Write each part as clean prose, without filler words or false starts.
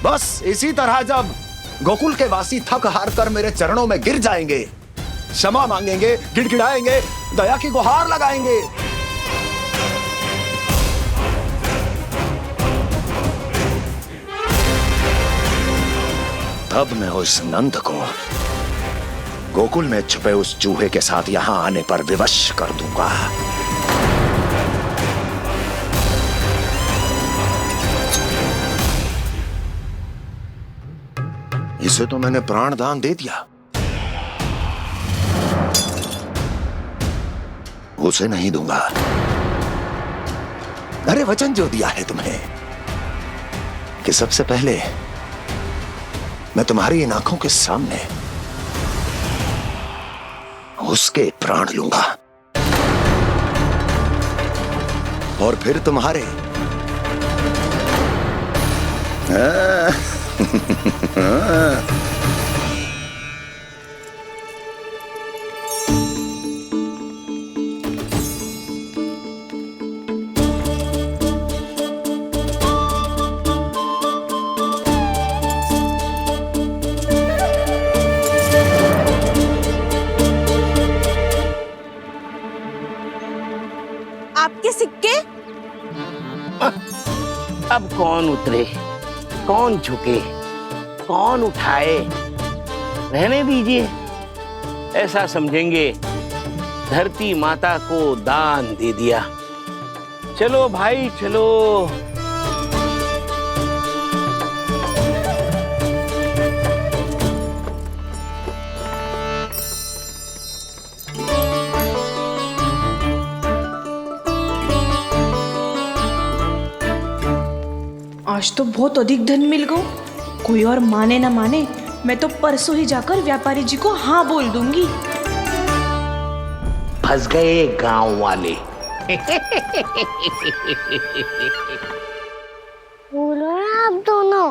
बस इसी तरह जब गोकुल के वासी थक हार कर मेरे चरणों में गिर जाएंगे, क्षमा मांगेंगे, गिड़गिड़ाएंगे, दया की गुहार लगाएंगे, तब मैं उस नंद को गोकुल में छुपे उस चूहे के साथ यहां आने पर विवश कर दूंगा। इसे तो मैंने प्राण दान दे दिया, उसे नहीं दूंगा। अरे वचन जो दिया है तुम्हें कि सबसे पहले मैं तुम्हारी इन आंखों के सामने उसके प्राण लूंगा और फिर तुम्हारे। आपके सिक्के? अब कौन उतरे, कौन झुके, कौन उठाए? रहने दीजिए, ऐसा समझेंगे धरती माता को दान दे दिया। चलो भाई चलो। आज तो बहुत अधिक धन मिल गया। कोई और माने ना माने, मैं तो परसों ही जाकर व्यापारी जी को हाँ बोल दूंगी। फंस गए गांव वाले। बोलो ना आप दोनों,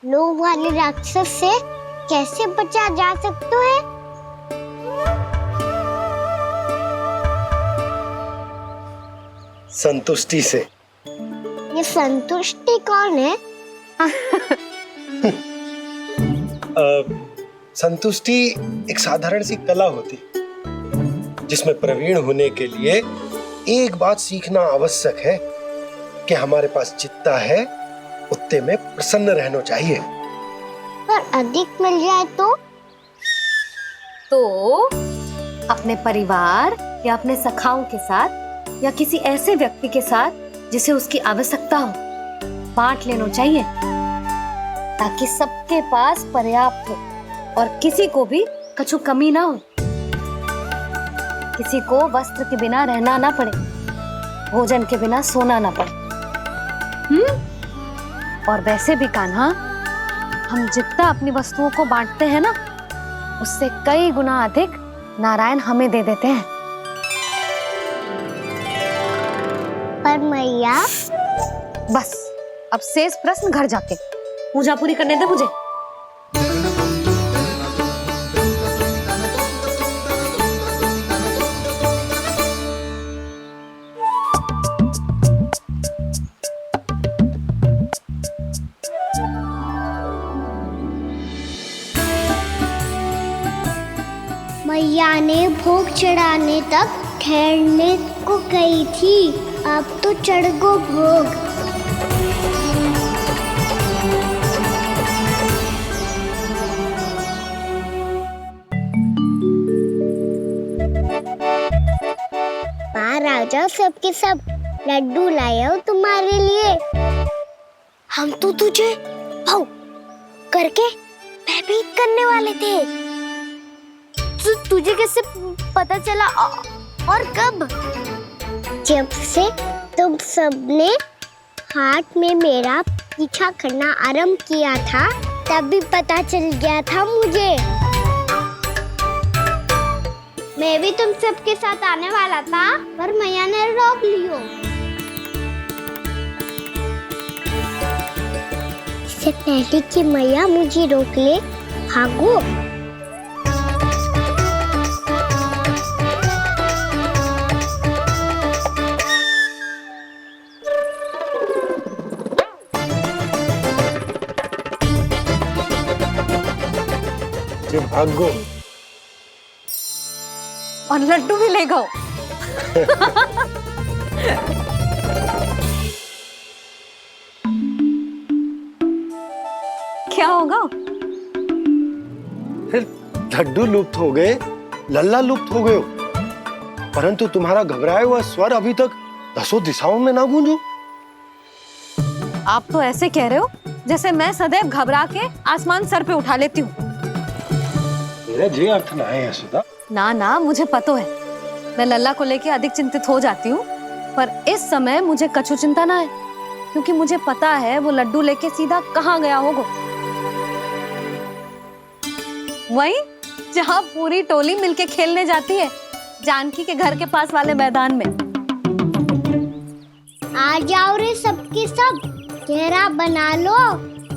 लोभ वाले राक्षस से कैसे बचा जा सकता है? संतुष्टि से। ये संतुष्टि कौन है? संतुष्टि एक साधारण सी कला होती जिसमें प्रवीण होने के लिए एक बात सीखना आवश्यक है कि हमारे पास जितना है उतने में प्रसन्न रहना चाहिए। पर अधिक मिल जाए तो अपने परिवार या अपने सखाओं के साथ या किसी ऐसे व्यक्ति के साथ जिसे उसकी आवश्यकता हो बांट लेना चाहिए, ताकि सबके पास पर्याप्त हो और किसी को भी कछु कमी ना हो, किसी को वस्त्र के बिना रहना ना पड़े, भोजन के बिना सोना ना पड़े। और वैसे भी कान्हा, हम जितना अपनी वस्तुओं को बांटते हैं ना, उससे कई गुना अधिक नारायण हमें दे देते हैं। पर मैया। बस अब शेष प्रश्न घर जाके पूजा पूरी करने दे मुझे। मैया ने भोग चढ़ाने तक ठहरने को कही थी, अब तो चढ़ गो भोग। बाहर आ जाओ, सबके सब लड्डू लाए हो तुम्हारे लिए। हम तो तुझे भाव करके भयभीत करने वाले थे। तुझे कैसे पता चला और कब? जब से तुम सबने हाथ में मेरा पीछा करना आरंभ किया था, तभी पता चल गया था मुझे। मैं भी तुम सबके साथ आने वाला था, पर मैया ने रोक लियो। इससे पहले कि मैया मुझे रोक ले, भागो। जे भागो और लड्डू भी ले गो। क्या होगा? लड्डू लुप्त हो गए, लल्ला लुप्त हो गए हो, परंतु तुम्हारा घबराया हुआ स्वर अभी तक 10 दिशाओं में ना गूंजो। आप तो ऐसे कह रहे हो जैसे मैं सदैव घबरा के आसमान सर पे उठा लेती हूँ। मेरा जे अर्थ ना है यशोदा। ना ना, मुझे पता है, मैं लल्ला को लेके अधिक चिंतित हो जाती हूँ, पर इस समय मुझे कछु चिंता ना है, क्योंकि मुझे पता है वो लड्डू लेके सीधा कहाँ गया होगा। वहीं जहाँ पूरी टोली मिलके खेलने जाती है, जानकी के घर के पास वाले मैदान में। आ जाओ रे सबके सब, घेरा बना लो,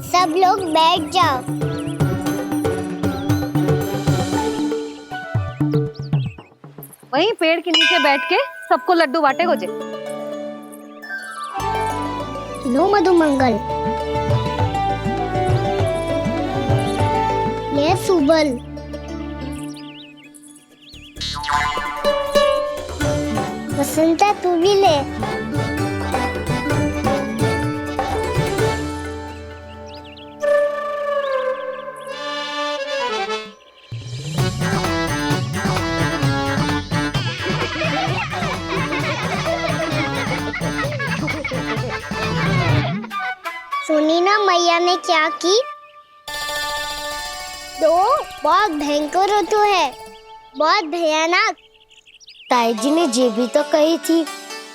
सब लोग बैठ जाओ। वहीं पेड़ के नीचे बैठ के सबको लड्डू बांटे गोजे। लो मधुमंगल, ले सुबल, बसंता तू भी ले। सुनी ना मैया ने क्या की? तो बहुत भयंकर ऋतु है, बहुत भयानक। ताई जी ने ये भी तो कही थी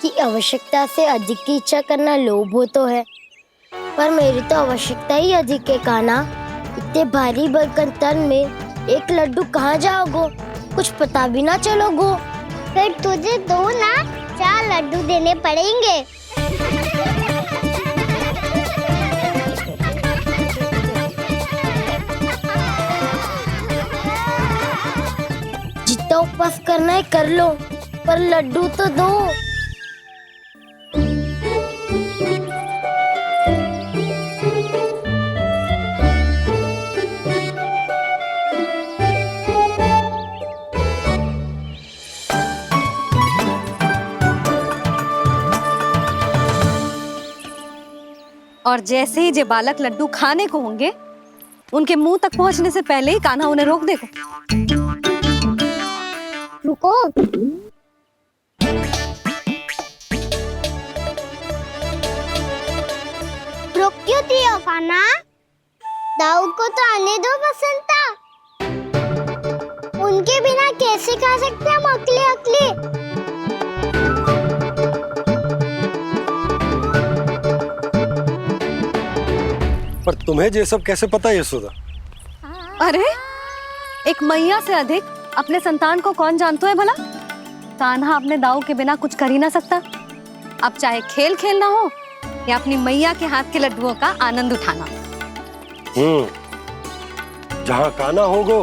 कि आवश्यकता से अधिक की इच्छा करना लोभ हो तो है, पर मेरी तो आवश्यकता ही अधिक है कान्हा। इतने भारी बर्तन तन में एक लड्डू कहाँ जाओगो, कुछ पता भी ना चलोगो। फिर तुझे 2 ना 4 लड्डू देने पड़ेंगे। जितना उपवास करना है कर लो, पर लड्डू तो दो। और जैसे ही जे बालक लड्डू खाने को होंगे, उनके मुंह तक पहुंचने से पहले ही कान्हा उन्हें रोक देगा। रुको, रुक क्यों दियो कान्हा? दाऊ को तो आने दो बसंता। उनके बिना कैसे खा सकते हम अकेले अकेले? पर तुम्हें ये सब कैसे पता यशोदा? अरे, एक मैया से अधिक अपने संतान को कौन जानता है भला? कान्हा अपने दाऊ के बिना कुछ कर ही ना सकता। अब चाहे खेल खेलना हो या अपनी मैया के हाथ के लड्डुओं का आनंद उठाना। जहाँ कान्हा होगो,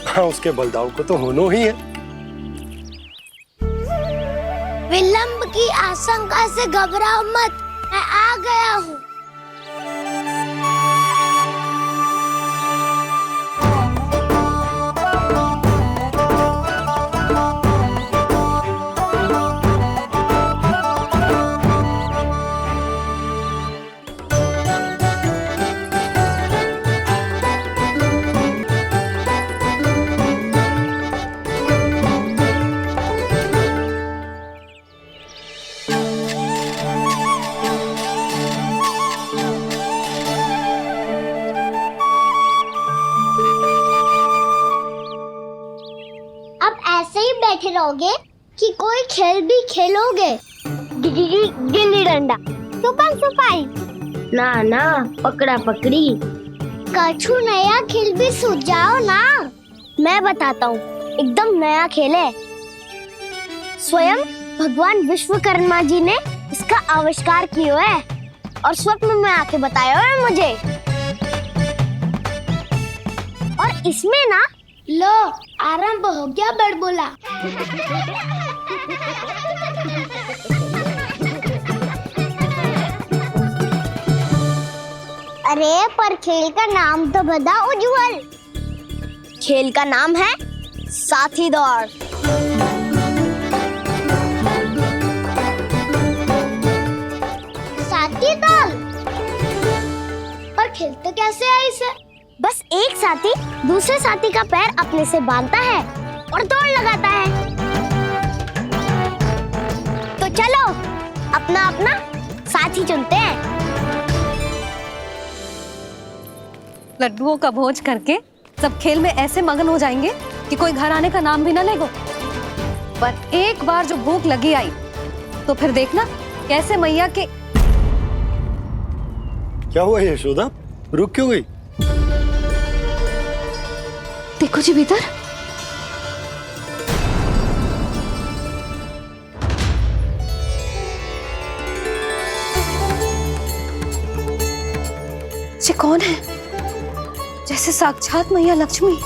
हाँ उसके बलदाऊ को तो होनो ही है। विलंब की आशंका से घबराओ मत, मैं आ गया हूँ। बैठे रहोगे कि कोई खेल भी खेलोगे? गिल्ली डंडा, छुपन छुपाई, ना ना पकड़ा पकड़ी, कछु नया खेल भी सुझाओ ना। मैं बताता हूँ, एकदम नया खेल है। स्वयं भगवान विश्वकर्मा जी ने इसका आविष्कार किया है और स्वप्न में आके बताया है मुझे। और इसमें ना, लो आरंभ हो गया बड़बोला। अरे पर खेल का नाम तो बता उज्जवल। खेल का नाम है साथी दौड़। साथी दौड़, पर खेलते कैसे है इसे? बस एक साथी दूसरे साथी का पैर अपने से बांधता है और दौड़ लगाता है। तो चलो अपना अपना साथी चुनते हैं। लड्डुओं का भोज करके सब खेल में ऐसे मगन हो जाएंगे कि कोई घर आने का नाम भी ना लेगो। पर एक बार जो भूख लगी आई तो फिर देखना कैसे मैया के। क्या हुआ यशोदा, रुक क्यों गई? देखो जी भीतर। ये कौन है? जैसे साक्षात मैया लक्ष्मी।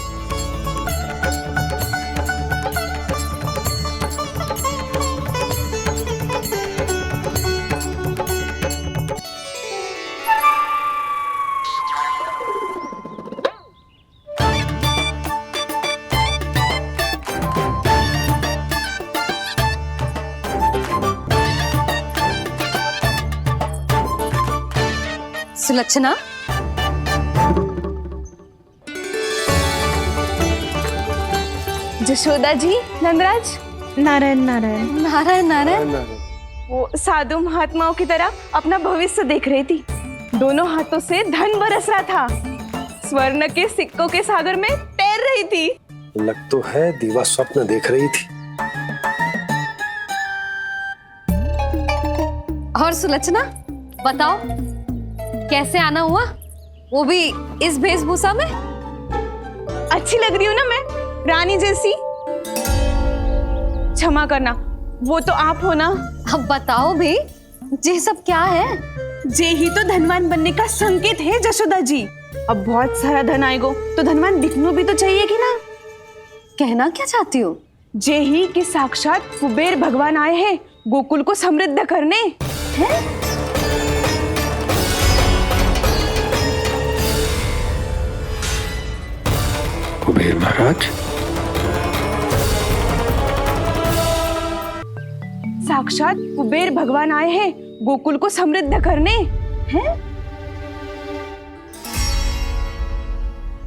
सुलक्षणा, जशोदा जी, नंदराज, नारायण नारायण। नारायण नारायण। वो साधु महात्माओं की तरह अपना भविष्य देख रही थी। दोनों हाथों से धन बरस रहा था। स्वर्ण के सिक्कों के सागर में तैर रही थी। लग तो है दीवा स्वप्न देख रही थी। और सुलक्षणा बताओ, कैसे आना हुआ, वो भी इस वेशभूषा में? अच्छी लग रही हूँ ना मैं, रानी जैसी? क्षमा करना, वो तो आप हो ना। अब बताओ भी, ये सब क्या है? जे ही तो धनवान बनने का संकेत है जशोदा जी। अब बहुत सारा धन आएगो तो धनवान दिखना भी तो चाहिए कि ना। कहना क्या चाहती हो? जे ही कि साक्षात कुबेर भगवान आए हैं गोकुल को समृद्ध करने। हैं? कुबेर महाराज? साक्षात कुबेर भगवान आए हैं गोकुल को समृद्ध करने। हैं?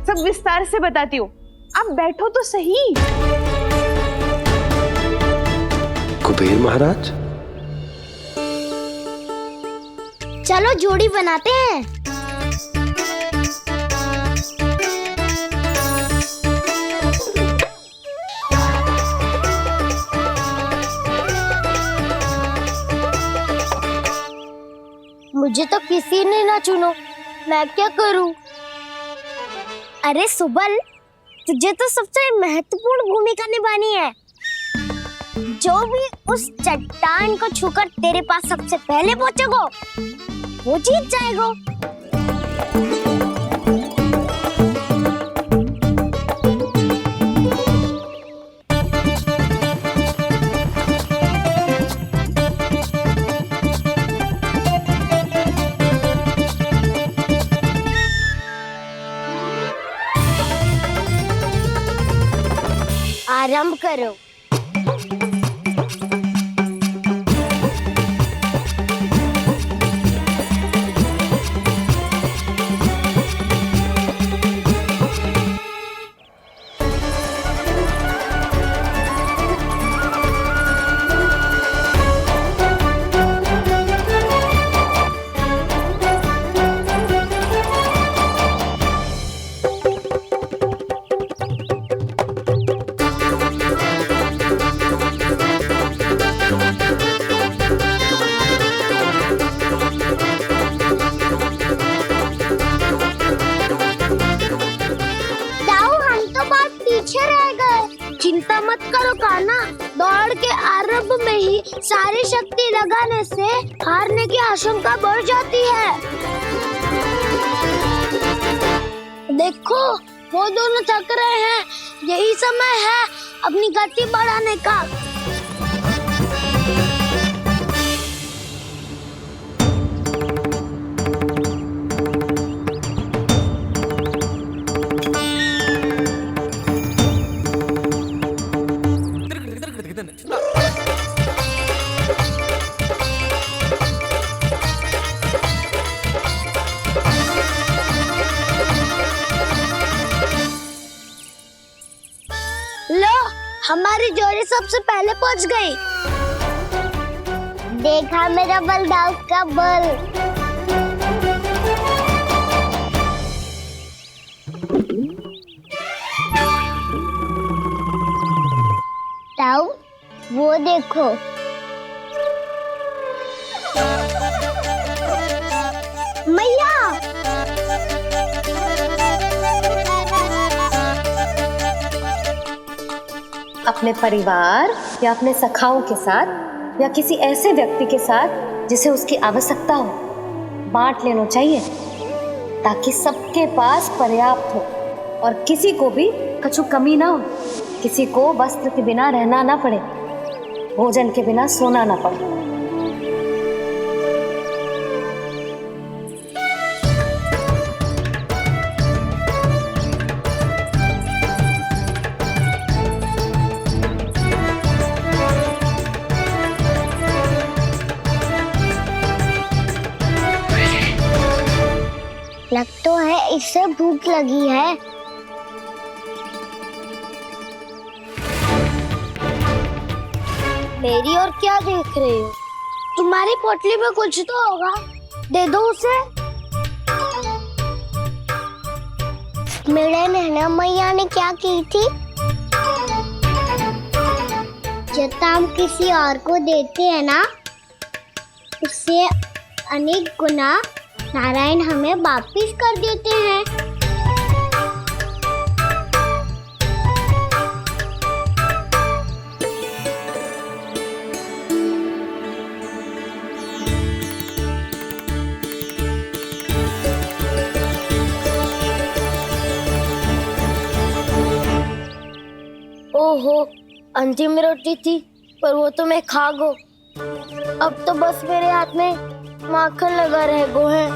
सब विस्तार से बताती हूँ, आप बैठो तो सही। कुबेर महाराज? चलो जोड़ी बनाते हैं। मुझे तो किसी ने ना चुनो, मैं क्या करूं? अरे सुबल, तुझे तो सबसे महत्वपूर्ण भूमिका निभानी है। जो भी उस चट्टान को छूकर तेरे पास सबसे पहले पहुंचेगा वो जीत जाएगा। आरंभ करो। चिंता मत करो कान्हा, दौड़ के आरंभ में ही सारी शक्ति लगाने से हारने की आशंका बढ़ जाती है। देखो वो दोनों थक रहे हैं, यही समय है अपनी गति बढ़ाने का। लो, हमारी जोड़ी सबसे पहले पहुंच गई। देखा मेरा बलदाव का बल। ताऊ, वो देखो। मैया। अपने परिवार या अपने सखाओं के साथ या किसी ऐसे व्यक्ति के साथ जिसे उसकी आवश्यकता हो, बांट लेना चाहिए ताकि सबके पास पर्याप्त हो और किसी को भी कछु कमी ना हो, किसी को वस्त्र के बिना रहना ना पड़े, भोजन के बिना सोना ना पड़े। लग तो है इससे भूख लगी है। मेरी और क्या देख रहे हो? तुम्हारी पोटली में कुछ तो होगा, दे दो उसे। मेरे नैना मैया ने क्या की थी? जब हम किसी और को देते हैं ना, उससे अनेक गुना नारायण हमें वापिस कर देते हैं। ओहो, अंतिम रोटी थी, पर वो तो मैं खा गो। अब तो बस मेरे हाथ में माखन लगा रह गो है।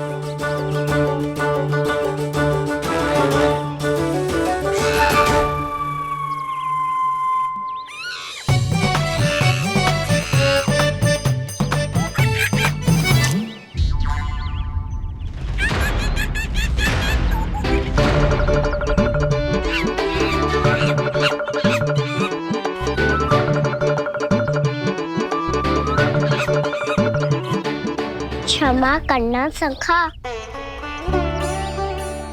क्षमा करना सखा,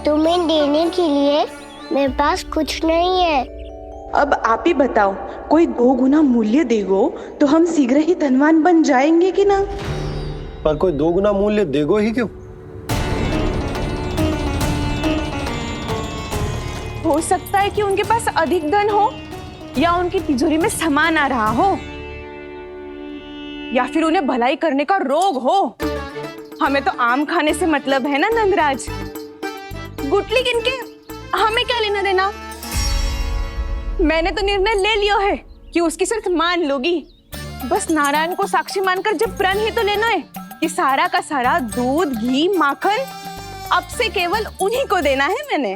तुम्हें देने के लिए मेरे पास कुछ नहीं है। अब आप ही बताओ, कोई 2 गुना मूल्य देगो तो हम शीघ्र ही धनवान बन जाएंगे कि ना? पर कोई 2 गुना मूल्य देगो ही क्यों? हो सकता है कि उनके पास अधिक धन हो, या उनकी तिजोरी में सामान आ रहा हो, या फिर उन्हें भलाई करने का रोग हो। हमें तो आम खाने से मतलब है ना नंदराज। गुटली गिन के हमें क्या लेना देना। मैंने तो निर्णय ले लिया है कि उसकी सिर्फ मान लोगी। बस नारायण को साक्षी मानकर जब प्रण ही तो लेना है कि सारा का सारा दूध, घी, माखन अब से केवल उन्हीं को देना है मैंने।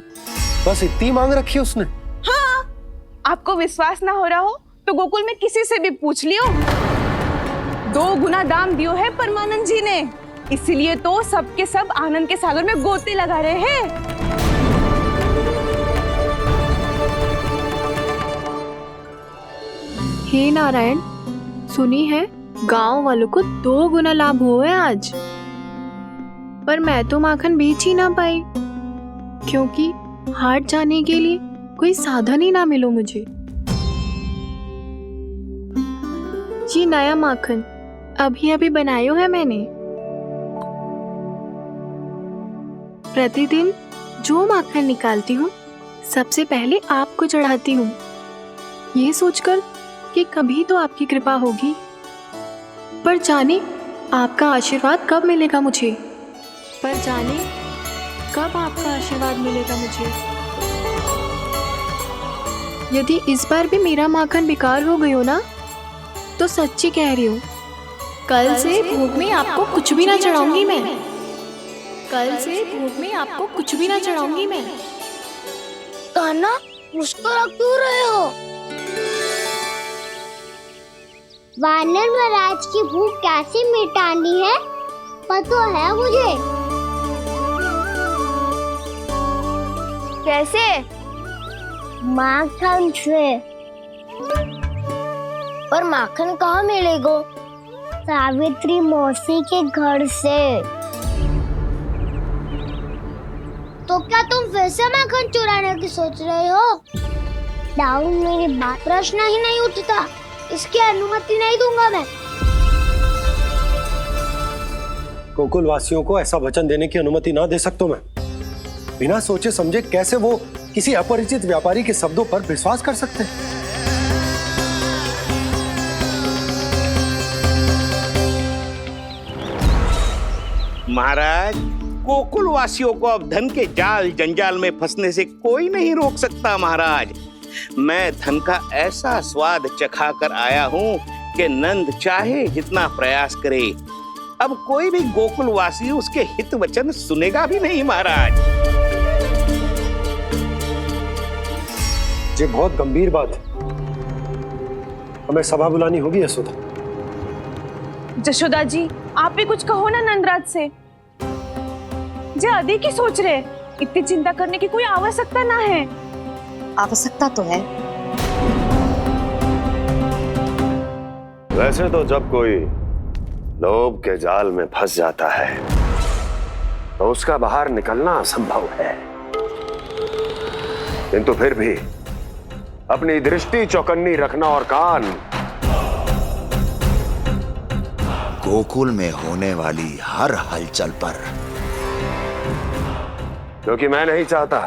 बस इतनी मांग रखी है उसने? हाँ, आपको विश्वास ना हो रहा हो तो गोकुल में किसी से भी पूछ लियो। 2 गुना दाम दियो है परमानंद जी ने, इसलिए तो सबके सब आनंद के सागर में गोते लगा रहे हैं। हे नारायण, सुनी है गांव वालों को 2 गुना लाभ हुआ है आज, पर मैं तो माखन बेच ही ना पाई क्योंकि हाट जाने के लिए कोई साधन ही ना मिलो मुझे। ये नया माखन अभी अभी बनायो है मैंने। प्रतिदिन जो माखन निकालती हूँ सबसे पहले आपको चढ़ाती हूँ, ये सोचकर कि कभी तो आपकी कृपा होगी। पर जाने आपका आशीर्वाद कब मिलेगा मुझे, पर जाने कब आपका आशीर्वाद मिलेगा मुझे। यदि इस बार भी मेरा माखन बेकार हो गई हो ना, तो सच्ची कह रही हूँ, कल से भोग में आपको कुछ भी ना चढ़ाऊंगी मैं। कल से भोग में आपको कुछ भी ना चढ़ाऊंगी मैं। कान्हा, मुस्कुरा क्यों रहे हो? वानर महाराज की भूख कैसे मिटानी है पता है मुझे। कैसे? माखन से। पर माखन कहाँ मिलेगा? सावित्री मौसी के घर से। तो क्या तुम फिर से माखन चुराने की सोच रहे हो? दाऊ, मेरी बात प्रश्न ही नहीं उठता, इसकी अनुमति नहीं दूंगा मैं। गोकुल वासियों को ऐसा वचन देने की अनुमति ना दे सकता मैं। बिना सोचे समझे कैसे वो किसी अपरिचित व्यापारी के शब्दों पर विश्वास कर सकते हैं? महाराज, गोकुल वासियों को अब धन के जाल जंजाल में फंसने से कोई नहीं रोक सकता। महाराज, मैं धन का ऐसा स्वाद चखा कर आया हूँ कि नंद चाहे जितना प्रयास करे, अब कोई भी गोकुल वासी उसके हित वचन सुनेगा भी नहीं। महाराज, ये बहुत गंभीर बात है, हमें सभा बुलानी होगी यशोदा। जशोदा जी, आप भी कुछ कहो ना नंदराज से। जे अधिक ही सोच रहे, इतनी चिंता करने की कोई आवश्यकता ना है। आवश्यकता तो है। वैसे तो जब कोई लोभ के जाल में फंस जाता है तो उसका बाहर निकलना असंभव है, किंतु फिर भी अपनी दृष्टि चौकन्नी रखना और कान गोकुल में होने वाली हर हलचल पर, क्योंकि मैं नहीं चाहता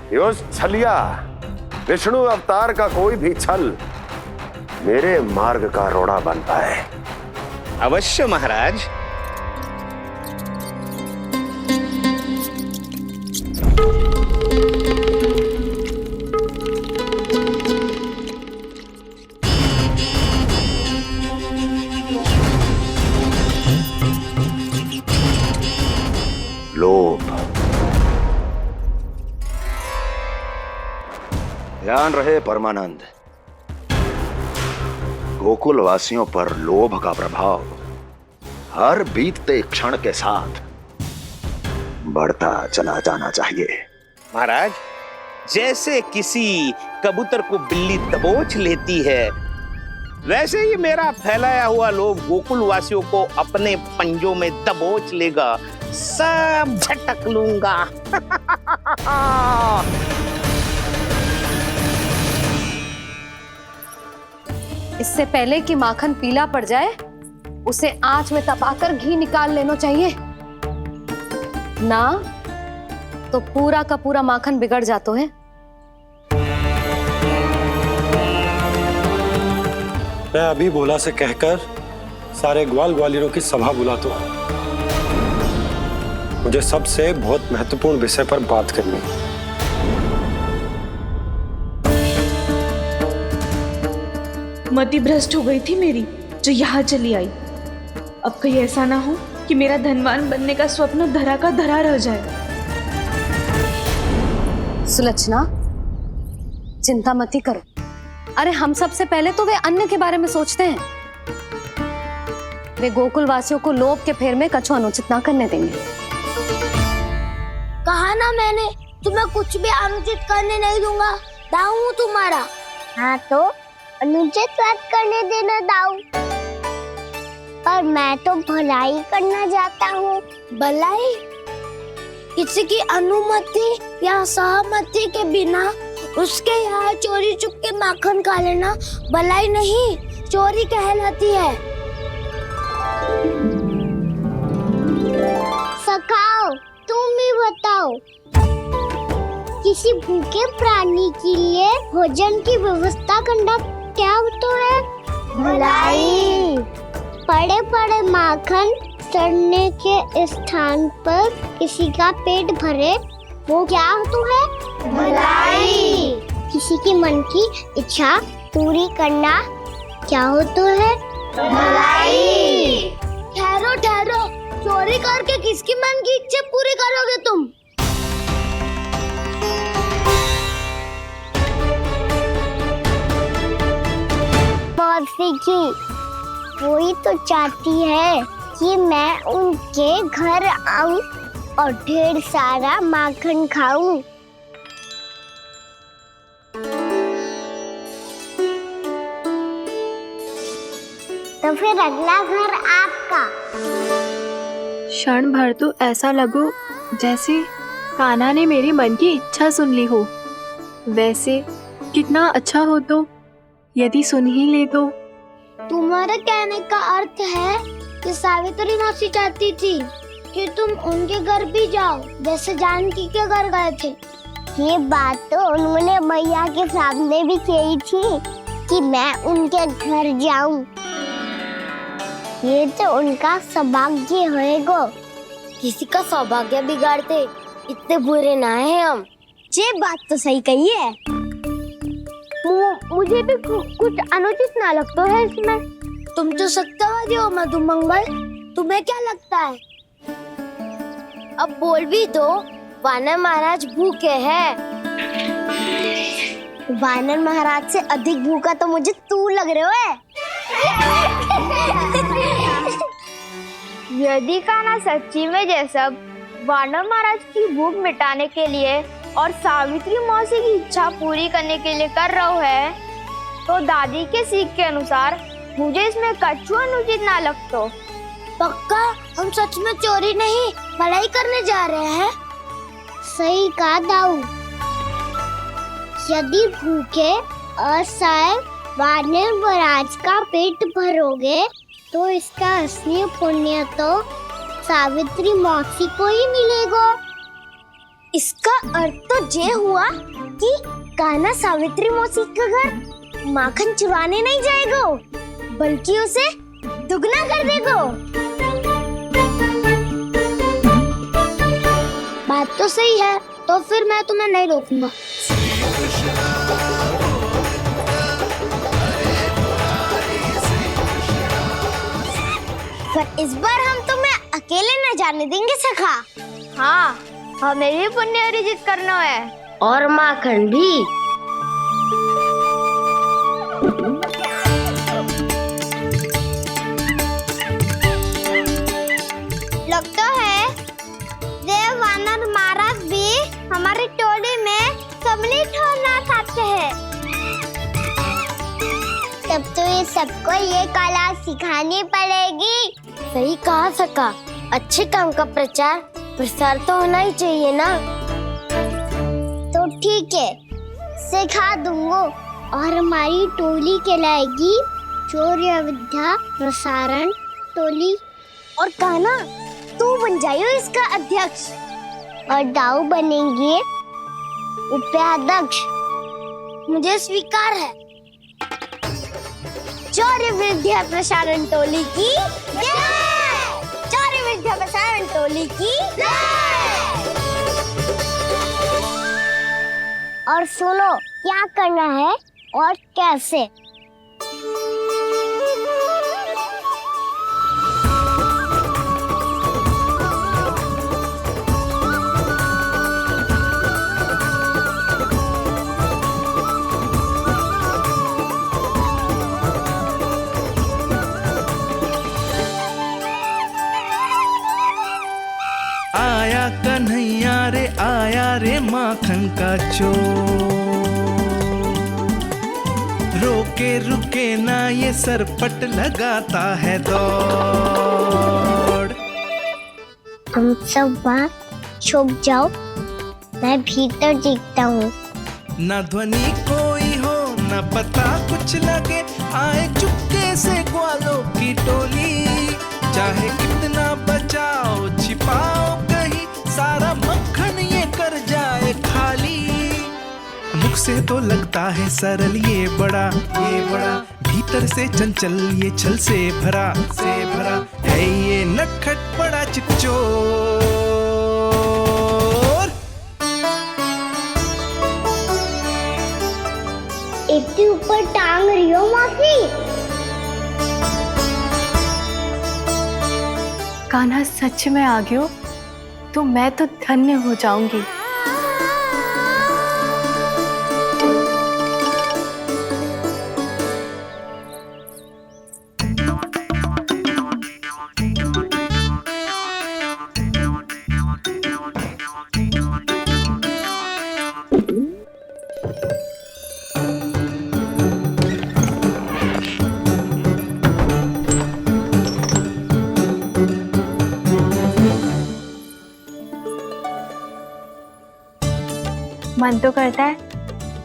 कि उस छलिया विष्णु अवतार का कोई भी छल मेरे मार्ग का रोड़ा बन पाए। अवश्य महाराज। लोभ। ध्यान रहे परमानंद, गोकुल वासियों पर लोभ का प्रभाव हर बीतते क्षण के साथ बढ़ता चला जाना चाहिए। महाराज, जैसे किसी कबूतर को बिल्ली दबोच लेती है, वैसे ही मेरा फैलाया हुआ लोभ गोकुल वासियों को अपने पंजों में दबोच लेगा। सब झटक लूंगा। इससे पहले कि माखन पीला पड़ जाए, उसे आंच में तपाकर घी निकाल लेना चाहिए ना, तो पूरा का पूरा माखन बिगड़ जाता है। मैं अभी बोला से कहकर सारे ग्वाल ग्वालियरों की सभा बुलाता हूं। मुझे सबसे बहुत महत्वपूर्ण विषय पर बात करनी है। मति भ्रष्ट हो गई थी मेरी, जो यहाँ चली आई। अब कहीं ऐसा ना हो कि मेरा धनवान बनने का स्वप्न धरा का धरा रह जाए। सुलक्षणा, चिंता मत ही करो। अरे हम सबसे पहले तो वे अन्न के बारे में सोचते हैं। वे गोकुल वासियों को लोभ के फेर में कछु अनुचित ना करने देंगे। कहा ना मैंने, तुम्हें कुछ भी अनुचित करने नहीं दूंगा। दाऊ हूँ तुम्हारा। हाँ तो अनुचित बात करने देना दाऊ। पर मैं तो भलाई करना चाहता हूँ। भलाई? किसी की अनुमति या सहमति के बिना उसके यहाँ चोरी चुप के माखन खा लेना भलाई नहीं, चोरी कहलाती है। सखाओ, तुम ही बताओ, किसी भूखे प्राणी के लिए भोजन की व्यवस्था करना क्या होता है? भलाई। पड़े पड़े माखन सड़ने के स्थान पर किसी का पेट भरे, वो क्या होता है? भलाई। किसी की मन की इच्छा पूरी करना क्या होता है? भलाई। ठहरो ठहरो, चोरी करके किसकी मन की इच्छा पूरी करोगे तुम? मौसी की, वही तो चाहती है कि मैं उनके घर आऊं और ढेर सारा माखन खाऊं। तो फिर अगला घर आपका। क्षण भर तो ऐसा लगो जैसे कान्हा ने मेरे मन की इच्छा सुन ली हो। वैसे कितना अच्छा हो तो यदि सुन ही ले तो। तुम्हारे कहने का अर्थ है कि सावित्री मौसी चाहती थी कि तुम उनके घर भी जाओ, जैसे जानकी के घर गए थे। ये बात तो उन्होंने मैया के सामने भी कही थी कि मैं उनके घर जाऊं। ये तो उनका सौभाग्य होएगा। किसी का सौभाग्य बिगाड़ते इतने बुरे ना है हम। ये बात तो सही कही है। मुझे भी कुछ अनुचित ना लगता है इसमें। तुम तो सत्यवादी हो मधुमंगल, तुम्हें क्या लगता है? अब बोल भी दो, वानर महाराज भूखे हैं। वानर महाराज से अधिक भूखा तो मुझे तू लग रहे हो। यदि कान्हा सच्ची में ये सब वानर महाराज की भूख मिटाने के लिए और सावित्री मौसी की इच्छा पूरी करने के लिए कर रहा है, तो दादी के सीख के अनुसार मुझे इसमें कछु अनुचित ना लगता। पक्का हम सच में चोरी नहीं भलाई करने जा रहे हैं। सही कहा दाऊ। यदि भूखे असहाय वानर महाराज का पेट भरोगे तो इसका असली पुण्य तो सावित्री मौसी को ही मिलेगा। इसका अर्थ तो ये हुआ कि कान्हा सावित्री मौसी का घर माखन चुराने नहीं जाएगा, बल्कि उसे दुगना कर देगा। बात तो सही है, तो फिर मैं तुम्हें नहीं रोकूंगा। पर इस बार हम तुम्हें अकेले न जाने देंगे सखा। हाँ, हमें भी पुण्य अर्जित करना है और माखन भी। लगता है देव वानर महाराज भी हमारी टोली में सम्मिलित होना चाहते हैं। तब तो ये सबको ये कला सिखानी पड़ेगी। सही कहा सका। अच्छे काम का प्रचार प्रसार तो होना ही चाहिए ना। तो ठीक है, सिखा दूंगा और हमारी टोली कहलाएगी चौर्य विद्या प्रसारण टोली। और कान्हा तू बन जाइयो इसका अध्यक्ष और दाऊ बनेंगे उपाध्यक्ष। मुझे स्वीकार है। चौर्य विद्या प्रसारण टोली की जय। चौर्य विद्या प्रसारण टोली की जय। और सुनो क्या करना है और कैसे। आया कन्हैया रे आया रे माखन का चोर, रोके रुके ना ये सरपट लगाता है दौड़। तुम सब वहाँ छुप जाओ, मैं भीतर देखता हूँ। न ध्वनि कोई हो न पता कुछ लगे, आए चुपके से ग्वालों की टोली। चाहे कितना बचाओ छिपाओ कहीं, सारा मक्खन ये कर जाए खाली। मुख से तो लगता है सरल ये बड़ा भीतर से चंचल ये छल से भरा है ये नटखट बड़ा चिपचोर। इतने ऊपर टांग रही हो मौसी। कान्हा सच में आ गयो तो मैं तो धन्य हो जाऊंगी। मन तो करता है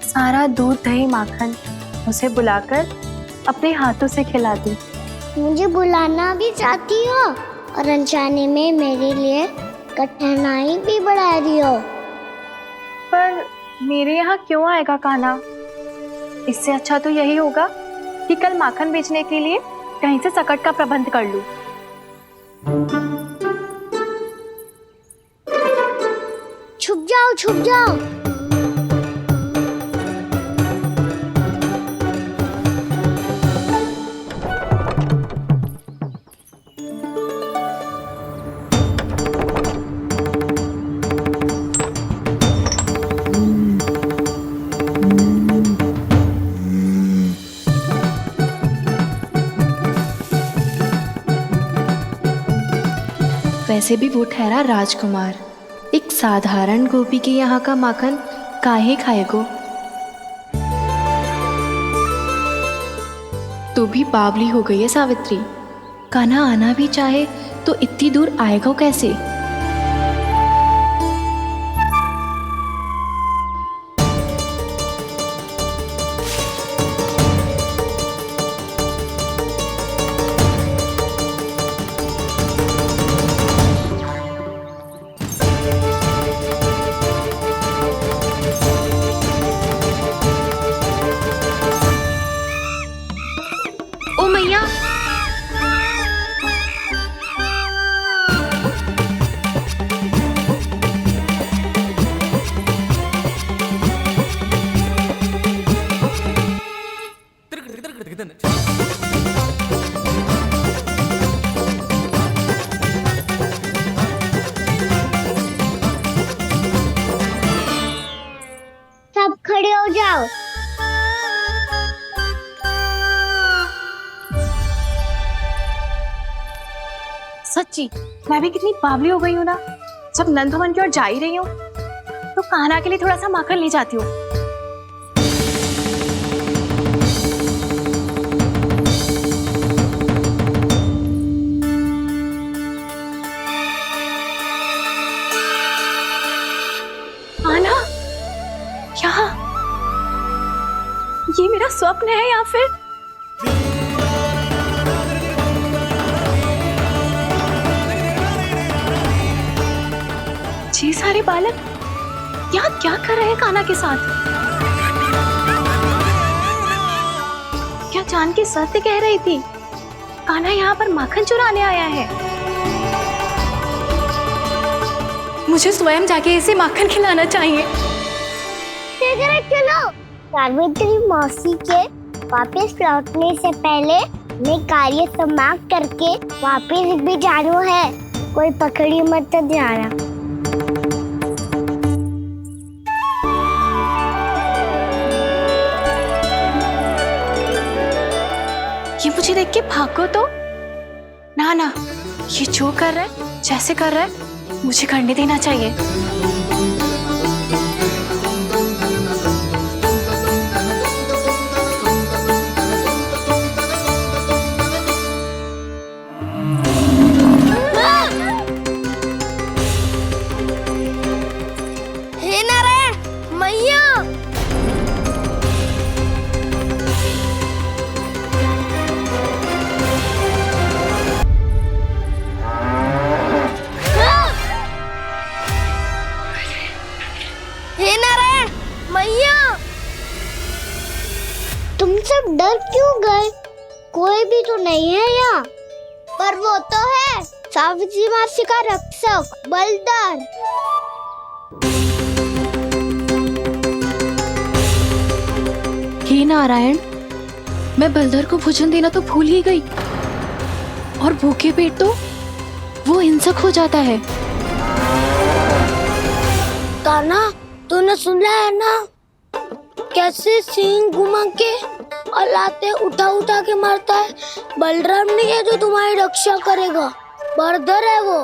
सारा दूध दही माखन उसे बुलाकर अपने हाथों से खिला दूं। मुझे बुलाना भी चाहती हो और अनजाने में मेरे लिए कठिनाई भी बढ़ा रही हो। पर मेरे यहाँ क्यों आएगा कान्हा? इससे अच्छा तो यही होगा कि कल माखन बेचने के लिए कहीं से सकट का प्रबंध कर लूं। छुप जाओ, छुप जाओ। वैसे भी वो ठहरा राजकुमार, एक साधारण गोपी के यहाँ का माखन काहे खाएगो। तो भी बावली हो गई है सावित्री। कान्हा आना भी चाहे तो इतनी दूर आएगा कैसे? ओ मैया, सब खड़े हो जाओ। सच्ची मैं भी कितनी बावली हो गई हूँ ना। जब नंद भवन की ओर जा ही रही हूँ तो कान्हा के लिए थोड़ा सा माखन ले जाती हूँ। कान्हा, क्या ये मेरा स्वप्न है या फिर? ये सारे बालक यहाँ क्या कर रहे हैं कान्हा के साथ? क्या जानकी सत्य कह रही थी? कान्हा यहाँ पर माखन चुराने आया है। मुझे स्वयं जाके इसे माखन खिलाना चाहिए। चलो, सावित्री मौसी के वापस लौटने से पहले मैं कार्य समाप्त करके वापस भी जाना है। कोई पकड़ी मत जाना। ये मुझे देख के भागो तो ना ना, ये जो कर रहा है, जैसे कर रहा है, मुझे करने देना चाहिए। हे नारायण मैया, तुम सब डर क्यों गए? कोई भी तो नहीं है यहाँ। पर वो तो है, सावित्री मासी का रक्षक बलदार। हे नारायण, मैं बलदर को भोजन देना तो भूल ही गई, और भूखे पेट तो वो हिंसक हो जाता है। कान्हा, तूने सुना है ना कैसे सींग घुमा के और लाते उठा उठा के मारता है? बलराम नहीं है जो तुम्हारी रक्षा करेगा, बलदर है वो।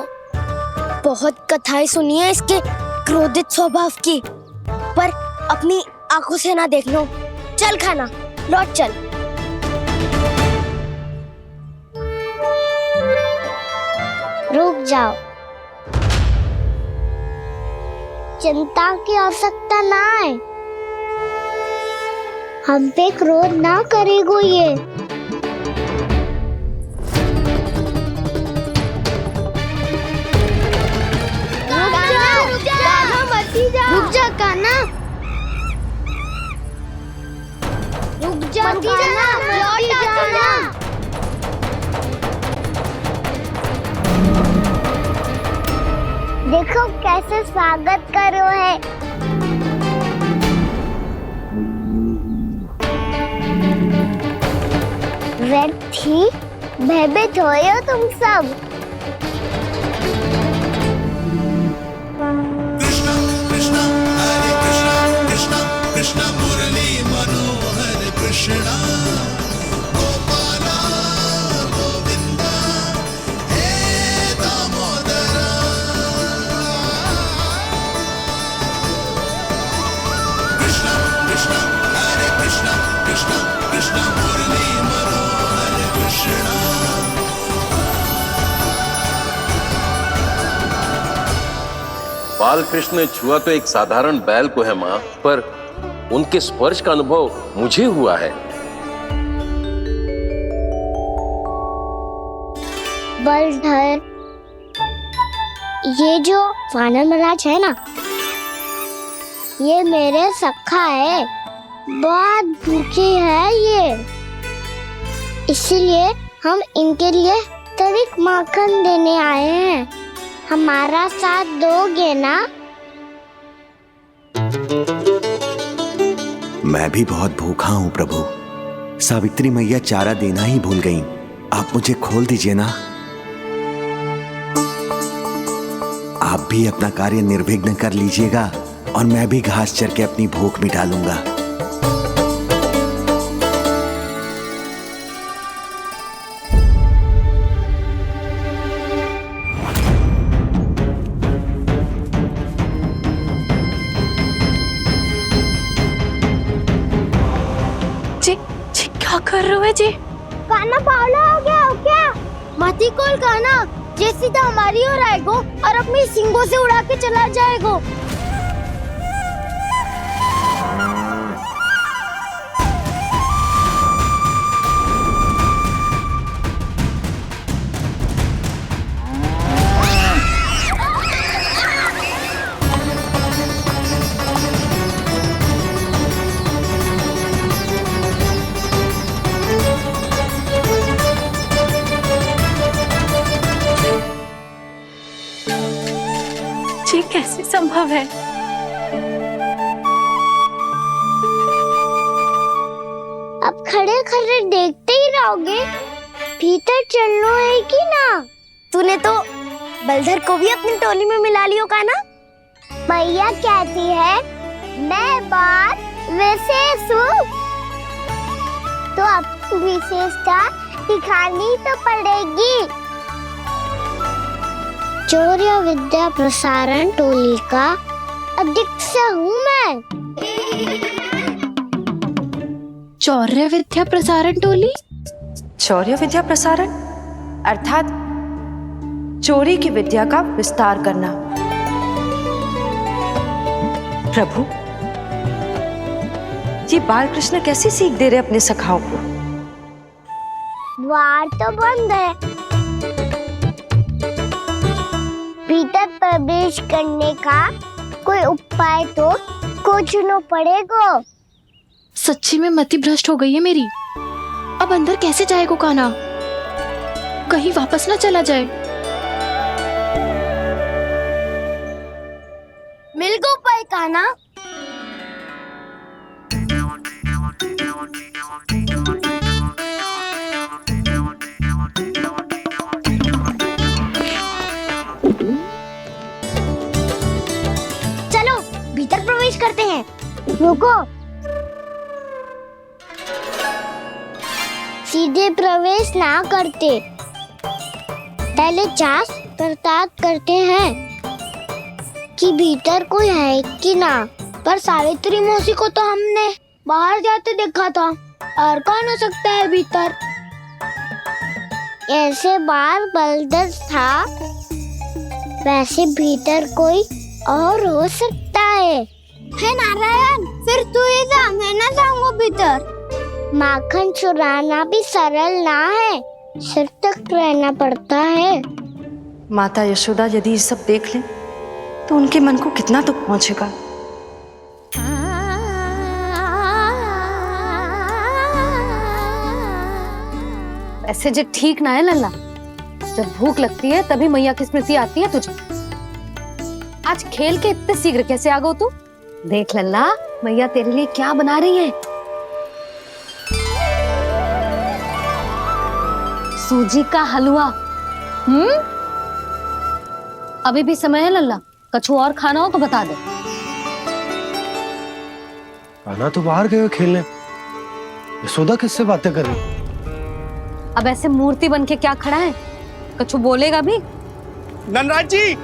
बहुत कथाएं सुनी है इसके क्रोधित स्वभाव की, पर अपनी आंखों से ना देख लो। चल खाना, लौट चल। रुक जाओ। चिंता की आवश्यकता ना है। हम पे क्रोध ना करेगो ये। रुक जा कान्हा, रुक जा कान्हा, लौट जाना। देखो कैसे स्वागत करो है। व्यर्थी भयभीत हो तुम सब। कृष्ण मुरली मनोहर कृष्णा गोपाला गोविंदा हे दामोदरा। कृष्ण कृष्ण हरे कृष्ण कृष्ण कृष्ण मुरली मनोहर कृष्णा। बाल कृष्ण ने छुआ तो एक साधारण बैल को है माँ, पर उनके स्पर्श का अनुभव मुझे हुआ है। बलधर, ये जो वानर महाराज है ना, ये मेरे सखा है। बहुत भूखे है ये, इसीलिए हम इनके लिए तनिक माखन देने आए हैं। हमारा साथ दोगे ना? मैं भी बहुत भूखा हूँ प्रभु। सावित्री मैया चारा देना ही भूल गईं। आप मुझे खोल दीजिए ना। आप भी अपना कार्य निर्विघ्न कर लीजिएगा और मैं भी घास चर के अपनी भूख मिटा लूंगा। क्या कर रहे हो जी? कान्हा पावला हो गया हो क्या? मती कोल कान्हा, जे सीधा हमारी ओर आएगो और अपनी सींगों से उड़ा के चला जाएगो। ये कैसे संभव है? अब खड़े खड़े देखते ही रहोगे? भीतर चलना है कि ना? तूने तो बलधर को भी अपनी टोली में मिला लियो का ना? भैया कहती है मैं बात विशेष हूँ, तो अब विशेषता दिखानी तो पड़ेगी। चौर्य विद्या प्रसारण टोली का अध्यक्ष हूँ मैं। चौर्य विद्या प्रसारण टोली? चौर्य विद्या प्रसारण अर्थात चोरी की विद्या का विस्तार करना। प्रभु, ये बाल कृष्ण कैसी सीख दे रहे अपने सखाओं को? द्वार तो बंद है, भीतर प्रवेश करने का कोई उपाय तो खोजना पड़ेगा। सच्ची में मति भ्रष्ट हो गई है मेरी। अब अंदर कैसे जाएगा कान्हा? कहीं वापस ना चला जाए। मिल गो उपाय कान्हा। चलो भीतर प्रवेश करते हैं। रुको, सीधे प्रवेश ना करते, पहले जांच पड़ताल करते हैं कि भीतर कोई है कि ना। पर सावित्री मौसी को तो हमने बाहर जाते देखा था, और कौन हो सकता है भीतर? ऐसे बार बलदर था, वैसे भीतर कोई और हो सकता लगता है नारायण, फिर तू ही जा, मैं ना जाऊंगा भीतर। माखन चुराना भी सरल ना है, सिर तक रहना पड़ता है। माता यशोदा यदि ये सब देख लें तो उनके मन को कितना दुख पहुंचेगा। ऐसे जो ठीक ना है लल्ला, जब भूख लगती है तभी मैया की स्मृति आती है तुझे। आज खेल के इतने शीघ्र कैसे आ गो तू? देख लल्ला, मैया तेरे लिए क्या बना रही है। सूजी का हलवा। अभी भी समय है लल्ला, कछु और खाना हो तो बता दे। आना तो बाहर गए खेलने, यशोदा किससे बातें कर रही? अब ऐसे मूर्ति बन के क्या खड़ा है, कछु बोलेगा भी? ननराज जी,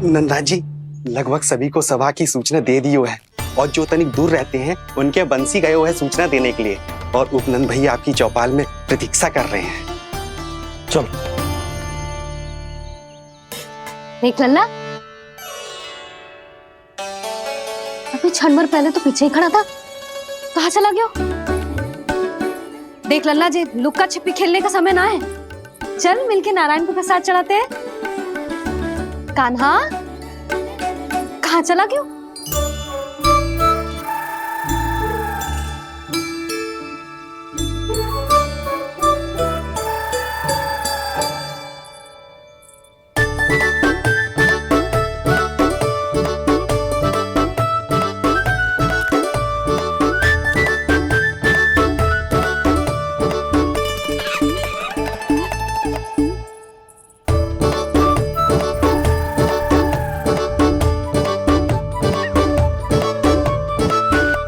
नंदराज जी, लगभग सभी को सभा की सूचना दे दी है और जो तनिक दूर रहते हैं उनके बंसी गए हुए हैं सूचना देने के लिए, और उपनंद भैया आपकी चौपाल में प्रतीक्षा कर रहे हैं। चल देख लल्ला, अभी क्षण भर पहले तो पीछे ही खड़ा था, कहाँ चला गया? देख लल्ला जी, लुक्का छिपी खेलने का समय ना है, चल मिलके नारायण को प्रसाद चढ़ाते हैं। कान्हा, कहाँ चला गया?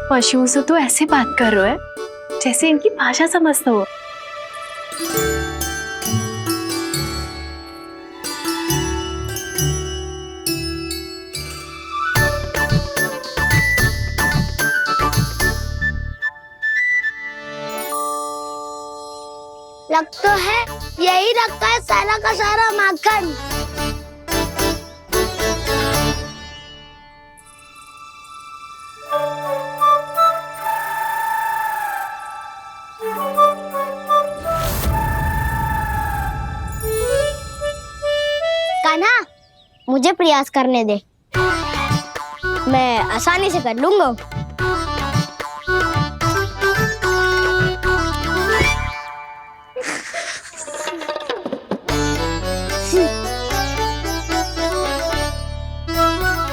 पशुओं से तो ऐसे बात कर रहे हो जैसे इनकी भाषा समझते हो। लग तो है यही रखा है सारा का सारा माखन। कान्हा, मुझे प्रयास करने दे, मैं आसानी से कर लूंगा।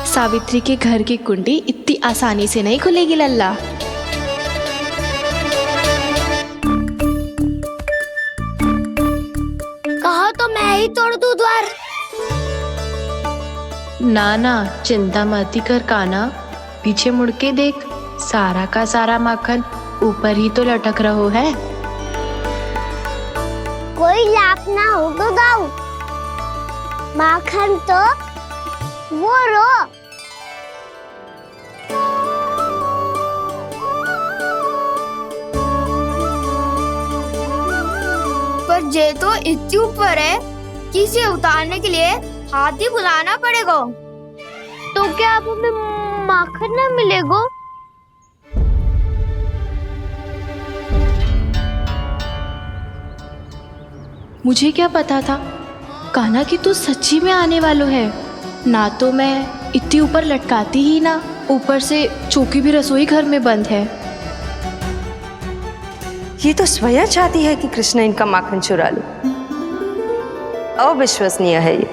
सावित्री के घर की कुंडी इतनी आसानी से नहीं खुलेगी लल्ला। कहो तो मैं ही तोड़ दूं द्वार। ना ना, चिंता मत कर कान्हा, पीछे मुड़ के देख, सारा का सारा माखन ऊपर ही तो लटक रहो है। कोई लाभ ना हो तो दाऊ, माखन तो वो रो। पर जे तो इतनी ऊपर है कि इसे उतारने के लिए हाथी बुलाना पड़ेगा। तो क्या आप हमें माखन ना मिलेगा? मुझे क्या पता था कान्हा कि तू सच्ची में आने वालो है। ना तो मैं इतनी ऊपर लटकाती ही ना, ऊपर से चौकी भी रसोई घर में बंद है। ये तो स्वयं चाहती है कि कृष्ण इनका माखन चुरा लो। अविश्वसनीय है ये।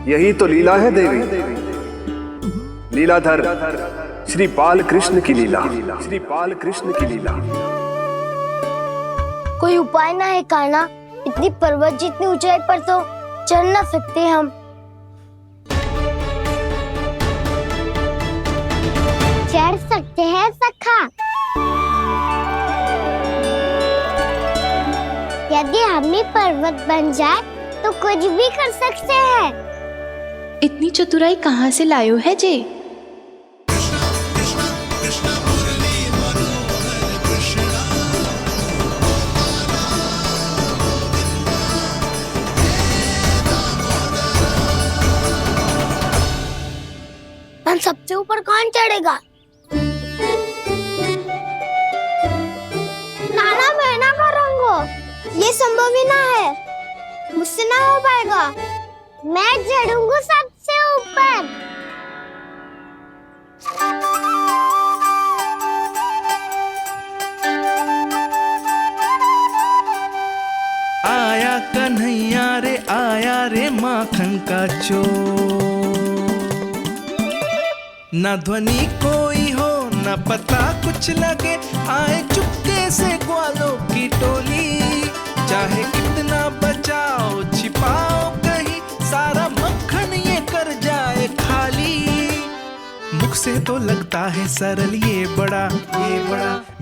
यही तो लीला है देवी, लीलाधर श्री बाल कृष्ण की लीला, श्री बाल कृष्ण की लीला। कोई उपाय ना है कान्हा? इतनी पर्वत जितनी ऊंचाई पर तो चढ़ ना सकते हम। चढ़ सकते हैं सखा, यदि हम ही पर्वत बन जाए तो कुछ भी कर सकते हैं। इतनी चतुराई कहाँ से लायो है जे? पर सबसे ऊपर कौन चढ़ेगा? नाना मैं ना करूँगा, ये संभव ही ना है, मुझसे ना हो पाएगा। मैं चढ़ूंगा सबसे ऊपर। आया कन्हैया रे आया रे माखन का चोर, न ध्वनि कोई हो न पता कुछ लगे, आए चुपके से ग्वालों की टोली। चाहे कितना बचाओ छिपाओ कहीं, सारा मक्खन ये कर जाए खाली। मुख से तो लगता है सरल ये बड़ा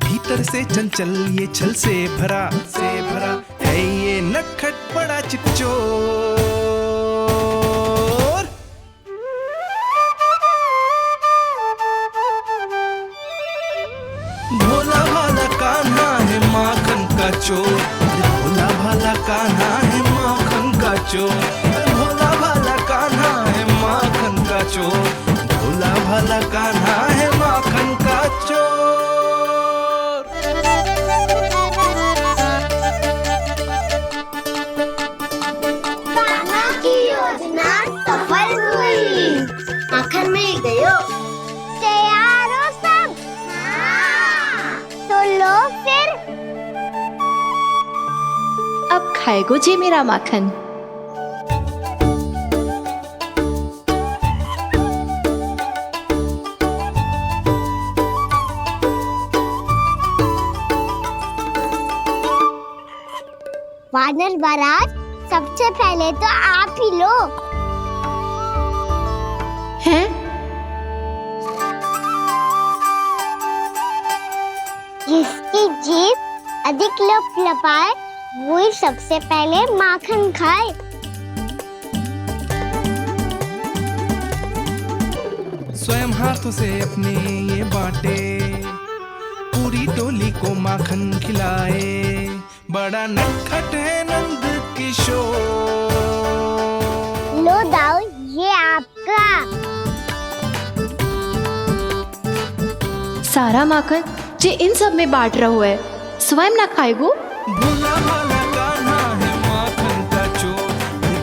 भीतर से चंचल ये छल से भरा है ये नटखट बड़ा चिच्चोर। भोला भाला कान्हा है माखन का चोर, भोला भाला कान्हा है माखन का चोर, भोला भाला कान्हा है माखन का चोर, भोला भाला कान्हा है माखन का चोर। कान्हा की योजना सफल हुई, माखन मिल गयो। तैयार हो सब? हाँ। तो लो फिर। अब खाएगो जी मेरा माखन। वानर महाराज, सबसे पहले तो आप ही लो। हैं? जिसकी जीभ अधिक लपलपाए वही सबसे पहले माखन खाए। स्वयं हाथों से अपने ये बांटे, पूरी टोली को माखन खिलाए, बड़ा नटखट है नंद किशोर। लो दाऊ, ये आपका। सारा माखन जे इन सब में बांट रहो है, स्वयं ना खाएगो। भोला भाला कान्हा है माखन का चोर,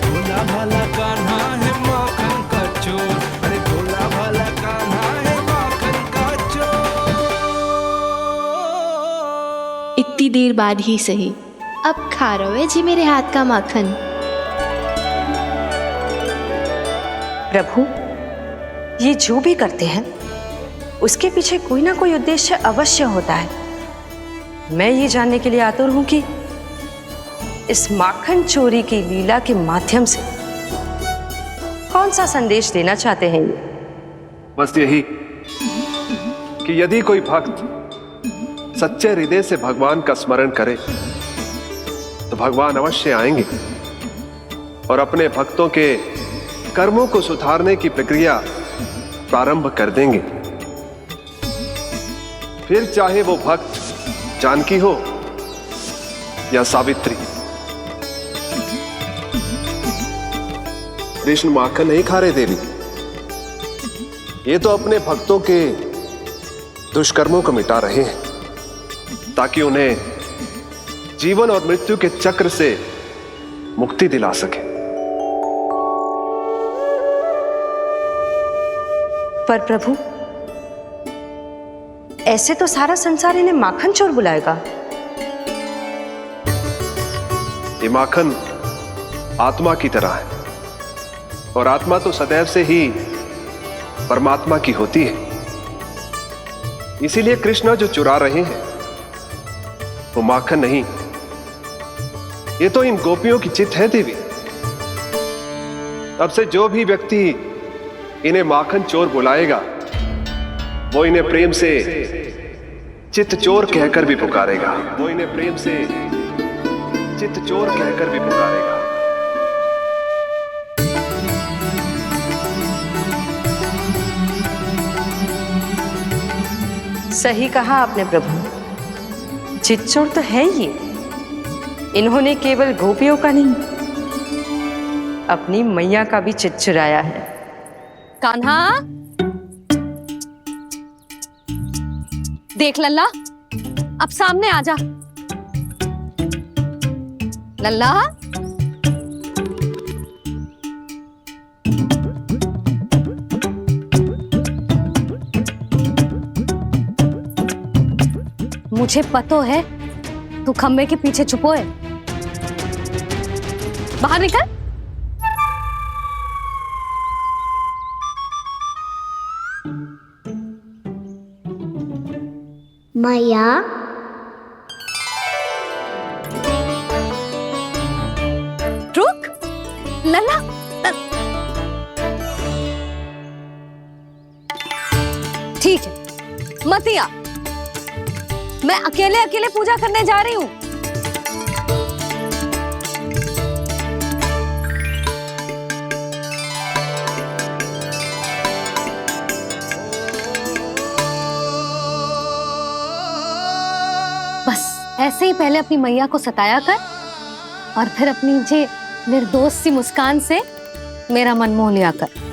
भोला भाला कान्हा है माखन का चोर, अरे भोला भाला कान्हा है माखन का चोर। इतनी देर बाद ही सही, अब खा रहे जी मेरे हाथ का माखन। प्रभु, ये जो भी करते हैं उसके पीछे कोई ना कोई उद्देश्य अवश्य होता है। मैं ये जानने के लिए आतुर हूं कि इस माखन चोरी की लीला के माध्यम से कौन सा संदेश देना चाहते हैं ये? बस यही कि यदि कोई भक्त सच्चे हृदय से भगवान का स्मरण करे तो भगवान अवश्य आएंगे और अपने भक्तों के कर्मों को सुधारने की प्रक्रिया प्रारंभ कर देंगे। फिर चाहे वो भक्त जानकी हो या सावित्री। कृष्ण माखन नहीं खा रहे देवी, ये तो अपने भक्तों के दुष्कर्मों को मिटा रहे हैं ताकि उन्हें जीवन और मृत्यु के चक्र से मुक्ति दिला सके। पर प्रभु, ऐसे तो सारा संसार इन्हें माखन चोर बुलाएगा। ये माखन आत्मा की तरह है और आत्मा तो सदैव से ही परमात्मा की होती है। इसीलिए कृष्ण जो चुरा रहे हैं वो माखन नहीं, ये तो इन गोपियों की चित है देवी। अब से जो भी व्यक्ति इन्हें माखन चोर बुलाएगा वो इन्हें प्रेम से चित्त चोर कहकर भी पुकारेगा, वो इन्हें प्रेम से चित्त चोर कहकर भी पुकारेगा। सही कहा आपने प्रभु, चित्त चोर तो है ये। इन्होंने केवल गोपियों का नहीं, अपनी मैया का भी चित्त चुराया है। कान्हा, देख लल्ला, अब सामने आ जा। लल्ला, मुझे पतो है तू खंबे के पीछे छुपो है। बाहर निकल। मैया, रुक लल्ला, ठीक है मत आ, मैं अकेले अकेले पूजा करने जा रही हूँ। बस ऐसे ही पहले अपनी मैया को सताया कर और फिर अपनी जे निर्दोष सी मुस्कान से मेरा मन मोह लिया कर।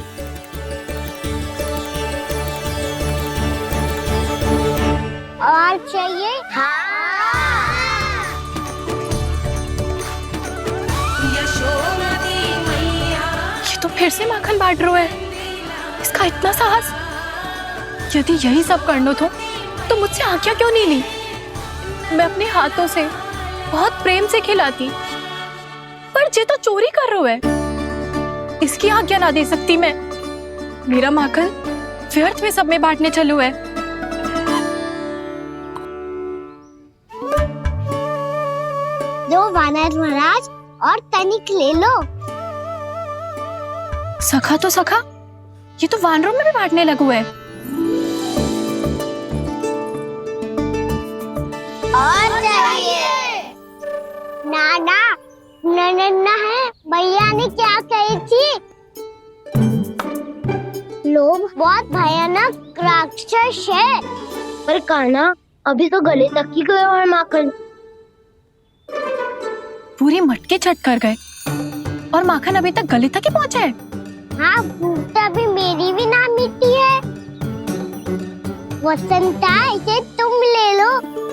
और चाहिए? ये तो फिर से माखन बांट रहा है। इसका इतना साहस। यदि यही सब करना तो मुझसे आज्ञा क्यों नहीं ली? मैं अपने हाथों से बहुत प्रेम से खिलाती, पर ये तो चोरी कर रहा है। इसकी आज्ञा ना दे सकती मैं। मेरा माखन व्यर्थ में सब में बांटने चलू है। दो वानर महाराज और तनिक ले लो। सखा तो सखा, ये तो वानरों में भी बांटने लगा है। और चाहिए? नाना, नन्ना है, भैया ने क्या कही थी? लोभ बहुत भयानक राक्षस है। पर कान्हा, अभी तो गले तक ही गया है माखन। पूरी मटके चट कर गए और माखन अभी तक गले तक ही पहुंचा है। हाँ, भूख तभी मेरी भी ना मिट्टी है। वसंता, इसे तुम ले लो।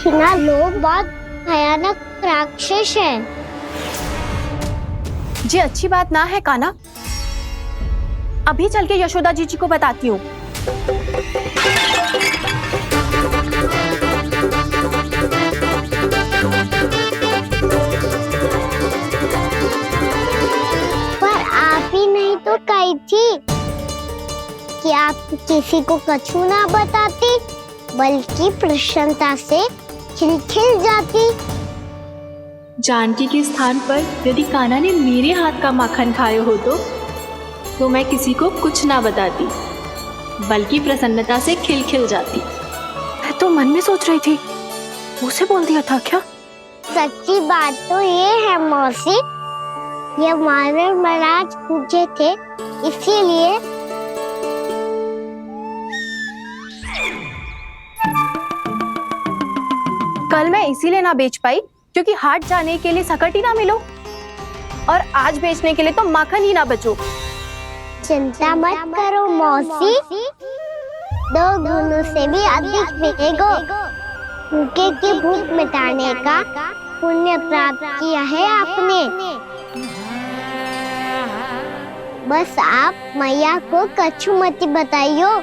ना, लोग बहुत भयानक राक्षस हैं। जी अच्छी बात ना है कान्हा। अभी चल के यशोदा जी को बताती हूँ। पर आप ही नहीं तो कही थी कि आप किसी को कछु ना बताती, बल्कि प्रसन्नता से खिलखिल जाती। जानकी के स्थान पर यदि कान्हा ने मेरे हाथ का माखन खाए हो तो मैं किसी को कुछ ना बताती, बल्कि प्रसन्नता से खिलखिल जाती। मैं तो मन में सोच रही थी, मुझसे बोल दिया था क्या? सच्ची बात तो ये है मौसी, ये वानर महाराज पूछे थे, इसीलिए। कल मैं इसीलिए ना बेच पाई क्योंकि हाट जाने के लिए सकट ही ना मिलो, और आज बेचने के लिए तो माखन ही ना बचो। चिंता मत करो मौसी, 2 गुनों से भी अधिक मिलेगा। भूखे की भूख मिटाने का पुण्य प्राप्त किया है आपने। बस आप मैया को कछु मत बताइयो।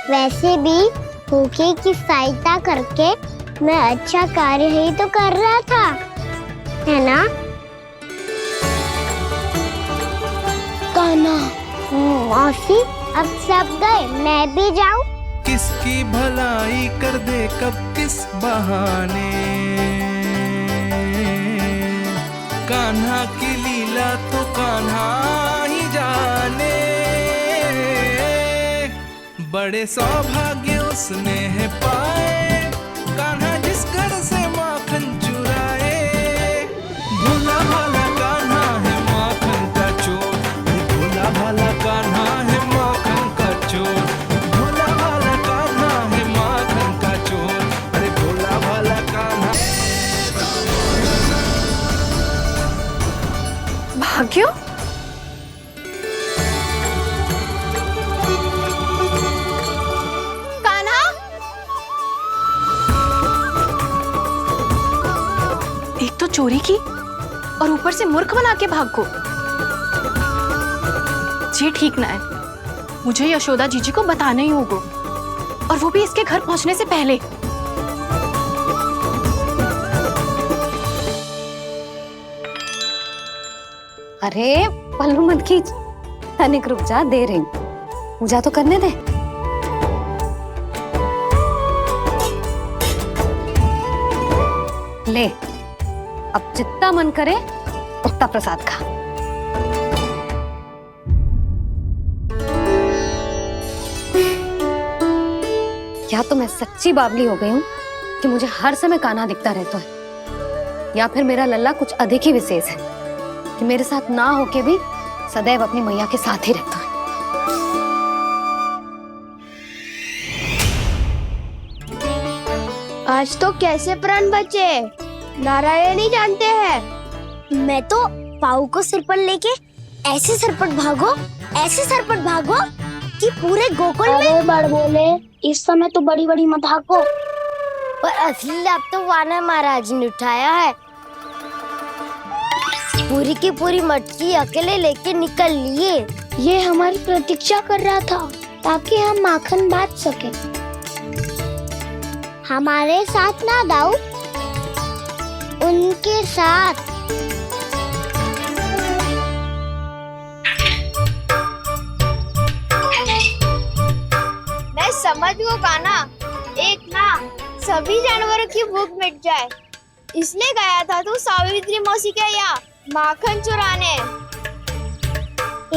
वैसे भी भूखे की सहायता करके मैं अच्छा कार्य ही तो कर रहा था, है ना? कान्हा, मौसी अब सब गए, मैं भी जाऊं? किसकी भलाई कर दे कब किस बहाने, कान्हा की लीला तो कान्हा ही जाने। बड़े सौभाग्य उसने है पाए, कान्हा जिस घर से माखन चुराए। भोला भाला कान्हा है माखन का चोर, भोला भाला कान्हा है माखन का चोर, भोला भाला कान्हा है माखन का चोर, अरे भोला भाला कान्हा। भाग्यो, कान्हा, एक तो चोरी की और ऊपर से मूर्ख बना के भागो। ये ठीक ना है, मुझे यशोदा जीजी को बताना ही होगा, और वो भी इसके घर पहुंचने से पहले। अरे पल्लू मत खींच, तनिक रुक जा, दे रही हूं, पूजा तो करने दे। ले, अब जितना मन करे उतना प्रसाद खा। या तो मैं सच्ची बावली हो गई हूँ कि मुझे हर समय कान्हा दिखता रहता है, या फिर मेरा लल्ला कुछ अधिक ही विशेष है कि मेरे साथ ना होके भी सदैव अपनी मैया के साथ ही रहता है। आज तो कैसे प्राण बचे, नारायण ही जानते हैं। मैं तो पाऊ को सिर पर लेके ऐसे सरपट भागो, ऐसे सरपट भागो कि पूरे गोकुल में। अरे बड़ बोले, इस समय तो बड़ी बड़ी मत हाको। पर असली लाभ तो वानर महाराज ने उठाया है। पूरी की पूरी मटकी अकेले लेके निकल लिए। ये हमारी प्रतीक्षा कर रहा था ताकि हम माखन बांट सके। हमारे साथ ना दाऊ, उनके साथ। मैं समझ गो कान्हा, एक ना सभी जानवरों की भूख मिट जाए, इसलिए गया था तू सावित्री मौसी के यहाँ माखन चुराने।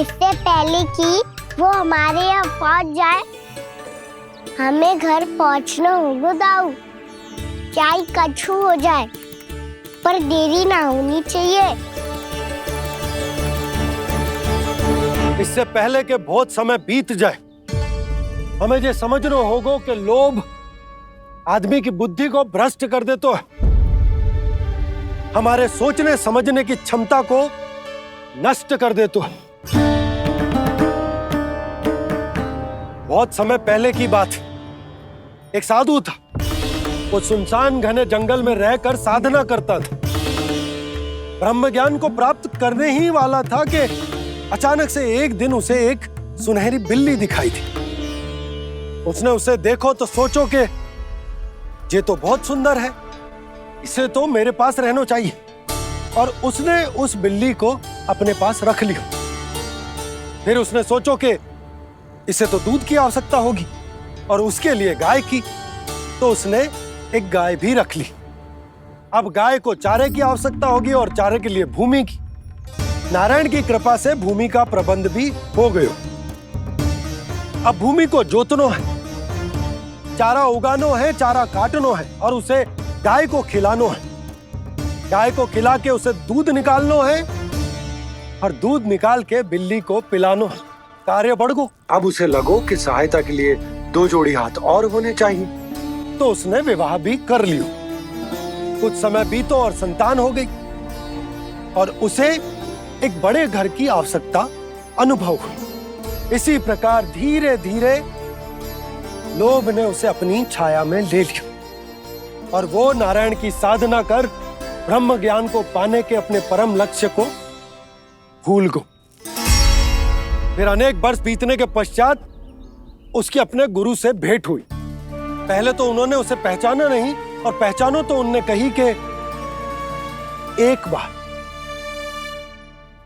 इससे पहले कि वो हमारे यहाँ पहुँच जाए, हमें घर पहुँचना होगा दाऊ, चाहे कछु हो जाए, पर देरी ना होनी चाहिए। इससे पहले कि बहुत समय बीत जाए, हमें ये समझना होगा कि लोभ आदमी की बुद्धि को भ्रष्ट कर देता है, हमारे सोचने समझने की क्षमता को नष्ट कर देता है। बहुत समय पहले की बात, एक साधु था, वो सुनसान घने जंगल में रहकर साधना करता था। ब्रह्म ज्ञान को प्राप्त करने ही वाला था कि अचानक से एक दिन उसे एक सुनहरी बिल्ली दिखाई थी। उसने उसे देखो तो सोचो कि ये तो बहुत सुंदर है, इसे तो मेरे पास रहना चाहिए, और उसने उस बिल्ली को अपने पास रख लिया। फिर उसने सोचो कि इसे तो दूध की आवश्यकता होगी और उसके लिए गाय की, तो उसने एक गाय भी रख ली। अब गाय को चारे की आवश्यकता होगी और चारे के लिए भूमि की। नारायण की कृपा से भूमि का प्रबंध भी हो गयो। अब भूमि को जोतनो है, चारा उगानो है, चारा काटनो है और उसे गाय को खिलानो है। गाय को खिला के उसे दूध निकालनो है और दूध निकाल के बिल्ली को पिलानो है। कार्य बढ़ गो। अब उसे लगो कि सहायता के लिए 2 जोड़ी हाथ और होने चाहिए, तो उसने विवाह भी कर लियो। कुछ समय बीतो और संतान हो गई और उसे एक बड़े घर की आवश्यकता अनुभव हुई। इसी प्रकार धीरे धीरे लोभ ने उसे अपनी छाया में ले लिया और वो नारायण की साधना कर ब्रह्म ज्ञान को पाने के अपने परम लक्ष्य को भूल गो। फिर अनेक वर्ष बीतने के पश्चात उसकी अपने गुरु से भेंट हुई। पहले तो उन्होंने उसे पहचाना नहीं, और पहचानो तो उनने कही कि एक बार,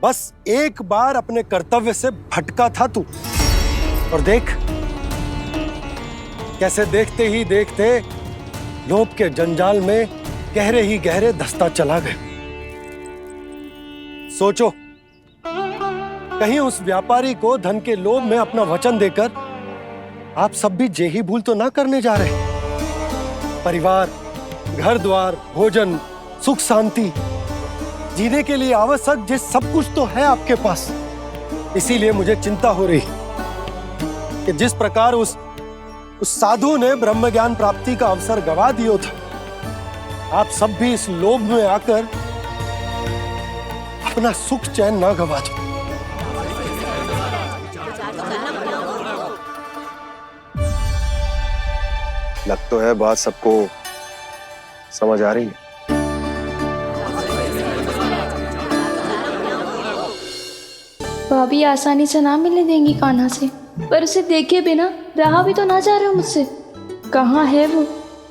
बस एक बार अपने कर्तव्य से भटका था तू, और देख कैसे देखते ही देखते लोभ के जंजाल में गहरे ही गहरे धंसता चला गया। सोचो, कहीं उस व्यापारी को धन के लोभ में अपना वचन देकर आप सब भी जे ही भूल तो ना करने जा रहे। परिवार, घर द्वार, भोजन, सुख शांति जीने के लिए आवश्यक जिस सब कुछ तो है आपके पास। इसीलिए मुझे चिंता हो रही कि जिस प्रकार उस साधु ने ब्रह्म ज्ञान प्राप्ति का अवसर गवा दिया था, आप सब भी इस लोभ में आकर अपना सुख चैन ना गवा दो। लग तो है बात सबको समझ आ रही है। भाभी आसानी से ना मिलने देंगी कान्हा से, पर उसे देखे बिना रहा भी तो ना जा रहे हो मुझसे। कहाँ है वो?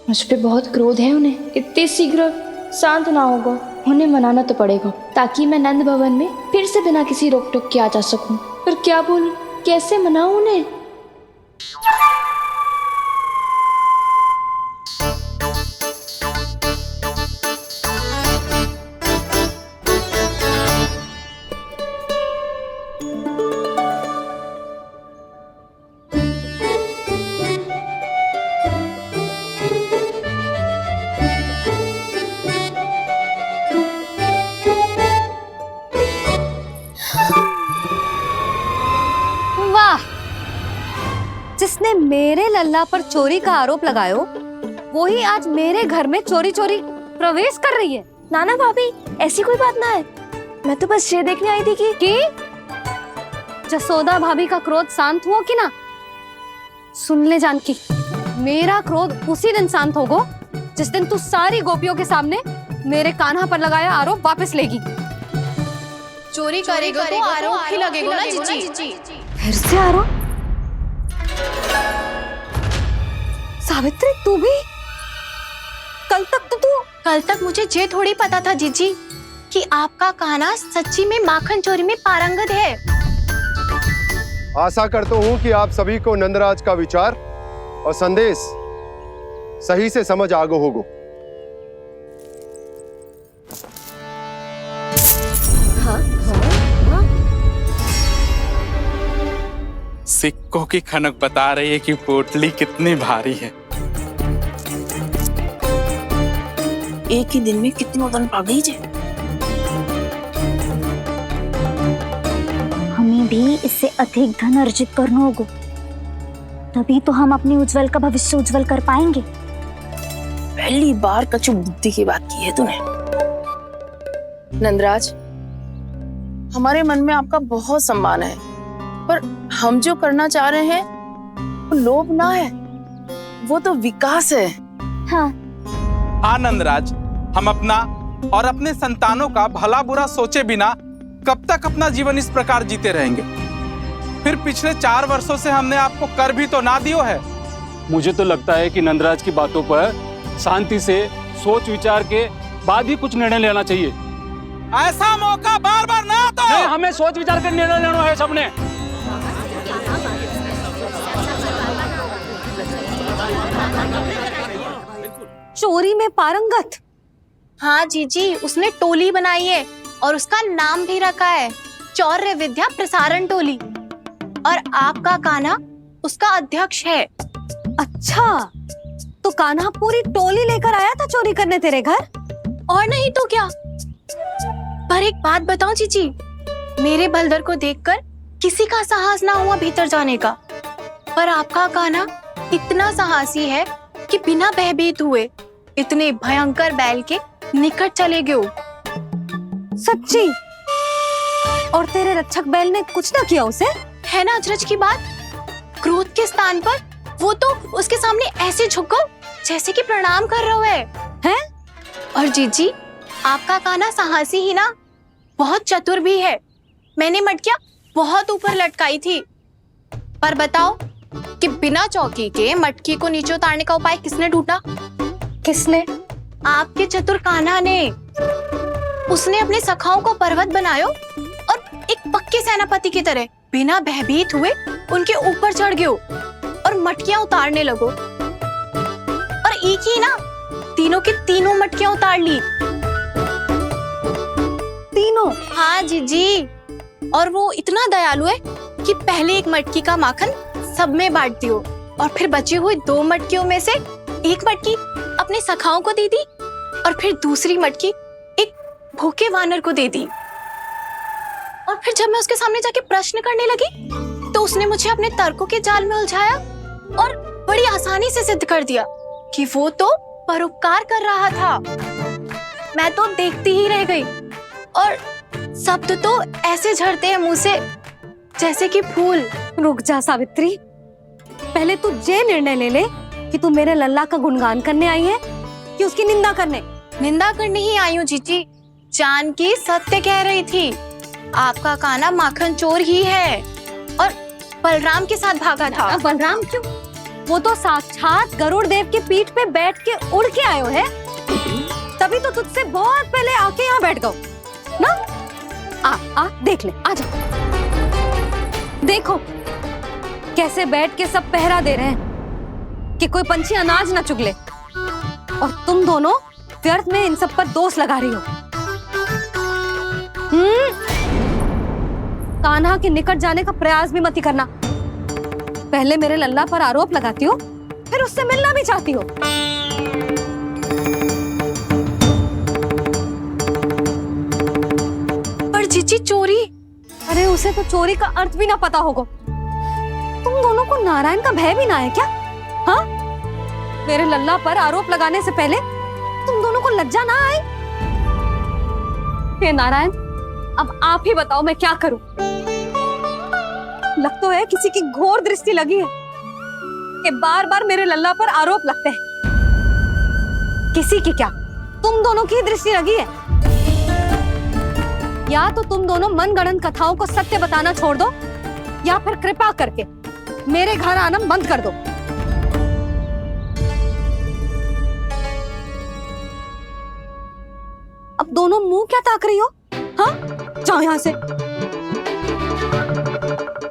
मुझ पे बहुत क्रोध है उन्हें। इतने शीघ्र शांत ना होगा, उन्हें मनाना तो पड़ेगा ताकि मैं नंद भवन में फिर से बिना किसी रोक टोक के आ जा सकूं। पर क्या बोलूं, कैसे मनाऊं उन्हें? जिसने मेरे लल्ला पर चोरी का आरोप लगायो, वो ही आज मेरे घर में चोरी चोरी प्रवेश कर रही है। नाना भाभी, ऐसी कोई बात ना है, मैं तो बस ये देखने आई थी कि जसोदा भाभी का क्रोध शांत हुआ कि ना? सुन ले जानकी, मेरा क्रोध उसी दिन शांत होगा जिस दिन तू सारी गोपियों के सामने मेरे कान्हा पर लगाया आरोप वापस लेगी। चोरी करेगा तो आरोप ही लगेगा ना जीजी। फिर से आरोप? सावित्री, तू भी? कल तक मुझे ये थोड़ी पता था जीजी कि आपका कान्हा सच्ची में माखन चोरी में पारंगत है। आशा करता हूं कि आप सभी को नंदराज का विचार और संदेश सही से समझ आगो होगो। सिक्कों की खनक बता रही है कि पोटली कितनी भारी है। एक ही दिन में कितनों धन पा गई जे। हमें भी इससे अधिक धन अर्जित करना होगा, तभी तो हम अपने उज्जवल का भविष्य उज्जवल कर पाएंगे। पहली बार कछु बुद्धि की बात की है तूने। नंदराज, हमारे मन में आपका बहुत सम्मान है, पर हम जो करना चाह रहे हैं वो लोभ ना है, वो तो विकास है। हाँ नंदराज, हम अपना और अपने संतानों का भला बुरा सोचे बिना कब तक अपना जीवन इस प्रकार जीते रहेंगे? फिर पिछले 4 वर्षों से हमने आपको कर भी तो ना दियो है। मुझे तो लगता है कि नंदराज की बातों पर शांति से सोच विचार के बाद ही कुछ निर्णय लेना चाहिए। ऐसा मौका बार बार ना आता। नहीं, हमें सोच विचार कर निर्णय लेना है सबने। चोरी में पारंगत? हाँ जीजी, उसने टोली बनाई है और उसका नाम भी रखा है चौर्य विद्या प्रसारण टोली, और आपका कान्हा उसका अध्यक्ष है। अच्छा, तो कान्हा पूरी टोली लेकर आया था चोरी करने तेरे घर? और नहीं तो क्या। पर एक बात बताऊं जीजी, मेरे बलदर को देखकर किसी का साहस ना हुआ भीतर जाने का, पर आपका कान्हा इतना साहसी है कि बिना भयभीत हुए इतने भयंकर बैल के निकट चले गए। सच्ची? और तेरे रक्षक बैल ने कुछ ना किया उसे? है ना अचरज की बात। क्रोध के स्थान पर वो तो उसके सामने ऐसे झुक गया जैसे कि प्रणाम कर रहा है। और जीजी, आपका कान्हा साहसी ही ना, बहुत चतुर भी है। मैंने मटकियां बहुत ऊपर लटकाई थी, पर बताओ कि बिना चौकी के मटकी को नीचे उतारने का उपाय किसने ढूंढा? किसने? आपके चतुर कान्हा ने। उसने अपने सखाओं को पर्वत बनायो और एक पक्के सेनापति की तरह बिना भयभीत हुए उनके ऊपर चढ़ गयो और मटकियां उतारने लगो, और एक ही ना तीनों की तीनों मटकियां उतार ली। तीनों? हाँ जीजी, और वो इतना दयालु है कि पहले एक मटकी का माखन सब में बांट दियो, और फिर बची हुई 2 मटकियों में से एक मटकी अपने सखाओं को दे दी, और फिर दूसरी मटकी एक भूखे वानर को दे दी। और फिर जब मैं उसके सामने जाके प्रश्न करने लगी तो उसने मुझे अपने तर्कों के जाल में उलझाया और बड़ी आसानी से सिद्ध कर दिया कि वो तो परोपकार कर रहा था। मैं तो देखती ही रह गई, और शब्द तो ऐसे झड़ते हैं मुंह से जैसे कि फूल। रुक जा सावित्री, पहले तू ये निर्णय ले ले कि तू मेरे लल्ला का गुणगान करने आई है कि उसकी निंदा करने? निंदा करने ही आई हूँ जीजी। जानकी सत्य कह रही थी, आपका कान्हा माखन चोर ही है और बलराम के साथ भागा था। बलराम क्यों? वो तो साक्षात गरुड़ देव की पीठ पे बैठ के उड़ के आयो है, तभी तो तुझसे बहुत पहले आके यहाँ बैठ गओ ना। आ देख ले, आ जा, देखो कैसे बैठ के सब पहरा दे रहे हैं कि कोई पंछी अनाज ना चुगले, और तुम दोनों व्यर्थ में इन सब पर दोष लगा रही हो। कान्हा के निकट जाने का प्रयास भी मत ही करना। पहले मेरे लल्ला पर आरोप लगाती हो, फिर उससे मिलना भी चाहती हो। पर जीजी चोरी? अरे उसे तो चोरी का अर्थ भी ना पता होगा। तुम दोनों को नारायण का भय भी ना है क्या? हाँ, मेरे लल्ला पर आरोप लगाने से पहले तुम दोनों को लज्जा ना आई? हे नारायण, अब आप ही बताओ मैं क्या करूं? लग तो है किसी की घोर दृष्टि लगी है कि बार बार मेरे लल्ला पर आरोप लगते हैं। किसी की क्या, तुम दोनों की दृष्टि लगी है। या तो तुम दोनों मनगढ़ंत कथाओं को सत्य बताना छोड़ दो, या फिर कृपा करके मेरे घर आना बंद कर दो। अब दोनों मुंह क्या ताक रही हो? हाँ, जाओ यहां से।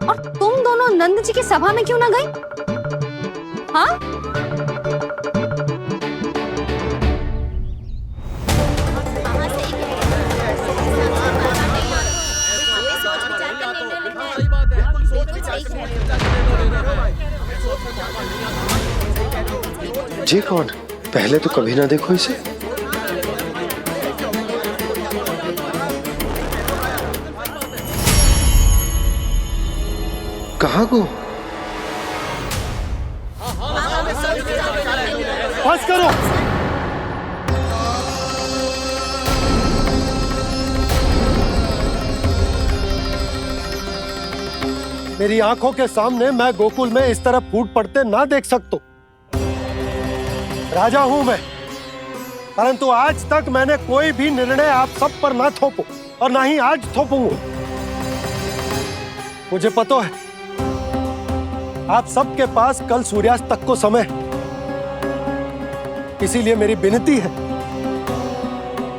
और तुम दोनों नंद जी की सभा में क्यों ना गई? हाँ? जी कौन? पहले तो कभी ना देखो इसे। कहाँ को? बस करो। मेरी आंखों के सामने मैं गोकुल में इस तरह फूट पड़ते ना देख सकता। राजा हूं मैं, परंतु आज तक मैंने कोई भी निर्णय आप सब पर ना थोपो और ना ही आज थोपूंगा। मुझे पता है आप सबके पास कल सूर्यास्त तक को समय है, इसीलिए मेरी विनती है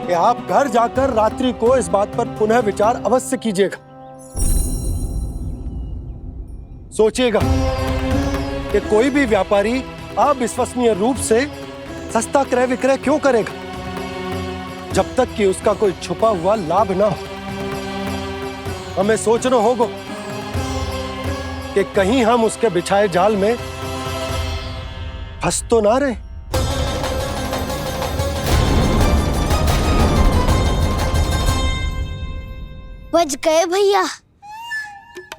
कि आप घर जाकर रात्रि को इस बात पर पुनः विचार अवश्य कीजिएगा। सोचिएगा कि कोई भी व्यापारी अविश्वसनीय रूप से सस्ता क्रय विक्रय क्यों करेगा जब तक कि उसका कोई छुपा हुआ लाभ ना हो। हमें सोचना होगा कि कहीं हम उसके बिछाए जाल में फंस तो ना रहे। बच गए भैया,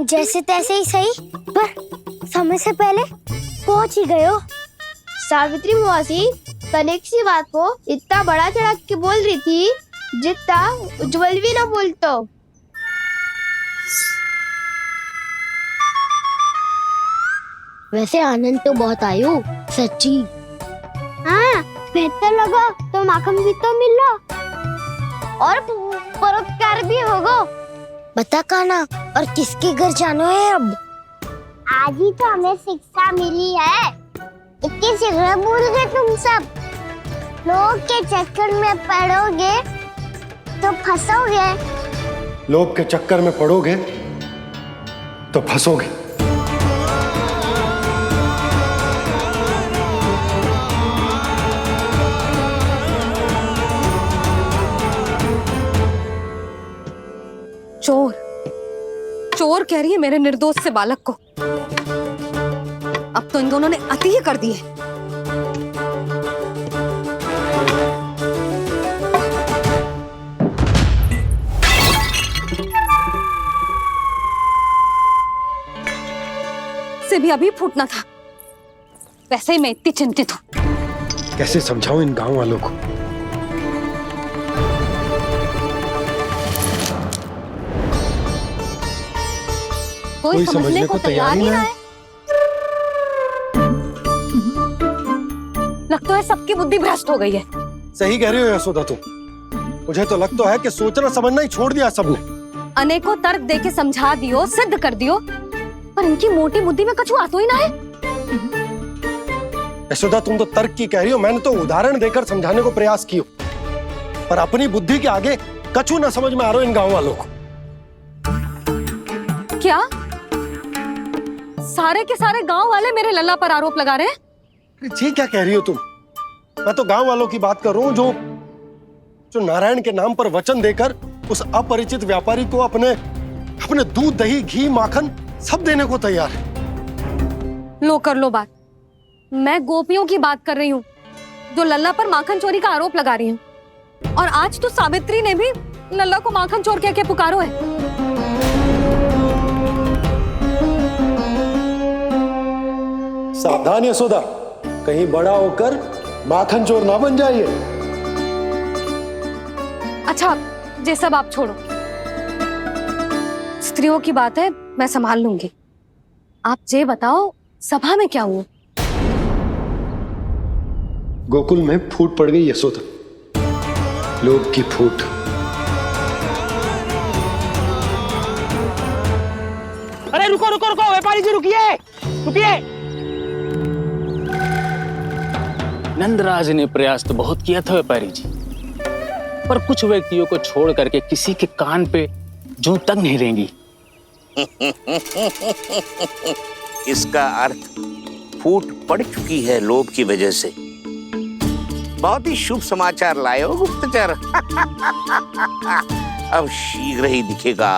जैसे तैसे ही सही, पर समय से पहले पहुंच ही गए हो। सावित्री मौसी कनेक सी बात को इतना बड़ा चढ़ा के बोल रही थी जितना उज्जवल भी ना बोलतो। वैसे आनंद तो बहुत आयो, सच्ची। हाँ, बेहतर लगा तो माखन भी तो मिला और परोपकार भी होगा। बता कान्हा, और किसके घर जाना है अब? आज ही तो हमें शिक्षा मिली है, इतनी शीघ्र भूल गए तुम सब। लोग के चक्कर में पड़ोगे तो फंसोगे। लोग के चक्कर में पड़ोगे तो फंसोगे। चोर चोर कह रही है मेरे निर्दोष से बालक को। अब तो इन दोनों ने अति ही कर दी है। से भी अभी फूटना था। वैसे ही मैं इतनी चिंतित हूं। कैसे समझाऊं इन गांव वालों को? कोई समझने को तैयार ही ना है। लगता है सबकी बुद्धि भ्रष्ट हो गई है। सही कह रही हो यशोदा तुम। मुझे तो लगता है कि सोचना समझना ही छोड़ दिया सबने। अनेकों तर्क देके समझा दियो, सिद्ध कर दियो, पर इनकी मोटी बुद्धि में कछु आतो ही ना है। यशोदा तुम तो तर्क की कह रही हो, मैंने तो उदाहरण देकर समझाने को प्रयास किया, पर अपनी बुद्धि के आगे कछु ना समझ में आ रहा इन गांव वालों को। क्या सारे के सारे गांव वाले मेरे लल्ला पर आरोप लगा रहे हैं? जी क्या कह रही हो तुम? मैं तो गांव वालों की बात कर रहा हूं जो नारायण के नाम पर वचन देकर उस अपरिचित व्यापारी को अपने दूध, दही, घी, माखन सब देने को तैयार है। लो कर लो बात। मैं गोपियों की बात कर रही हूँ जो लल्ला पर माखन चोरी का आरोप लगा रही हैं। और आज तो सावित्री ने भी लल्ला को माखन चोर कह के पुकारो है। सावधान यशोदा, कहीं बड़ा होकर माखन चोर ना बन जाइए। अच्छा ये सब आप छोड़ो, स्त्रियों की बात है, मैं संभाल लूंगी। आप ये बताओ सभा में क्या हुआ? गोकुल में फूट पड़ गई यशोदा, लोभ की फूट। अरे रुको रुको रुको, व्यापारी जी रुकिए रुकिए। नंदराज ने प्रयास तो बहुत किया था व्यापारी जी, पर कुछ व्यक्तियों को छोड़ करके किसी के कान पे जूं तक नहीं रेंगी। इसका अर्थ फूट पड़ चुकी है लोभ की वजह से। बहुत ही शुभ समाचार लाए हो गुप्तचर। अब शीघ्र ही दिखेगा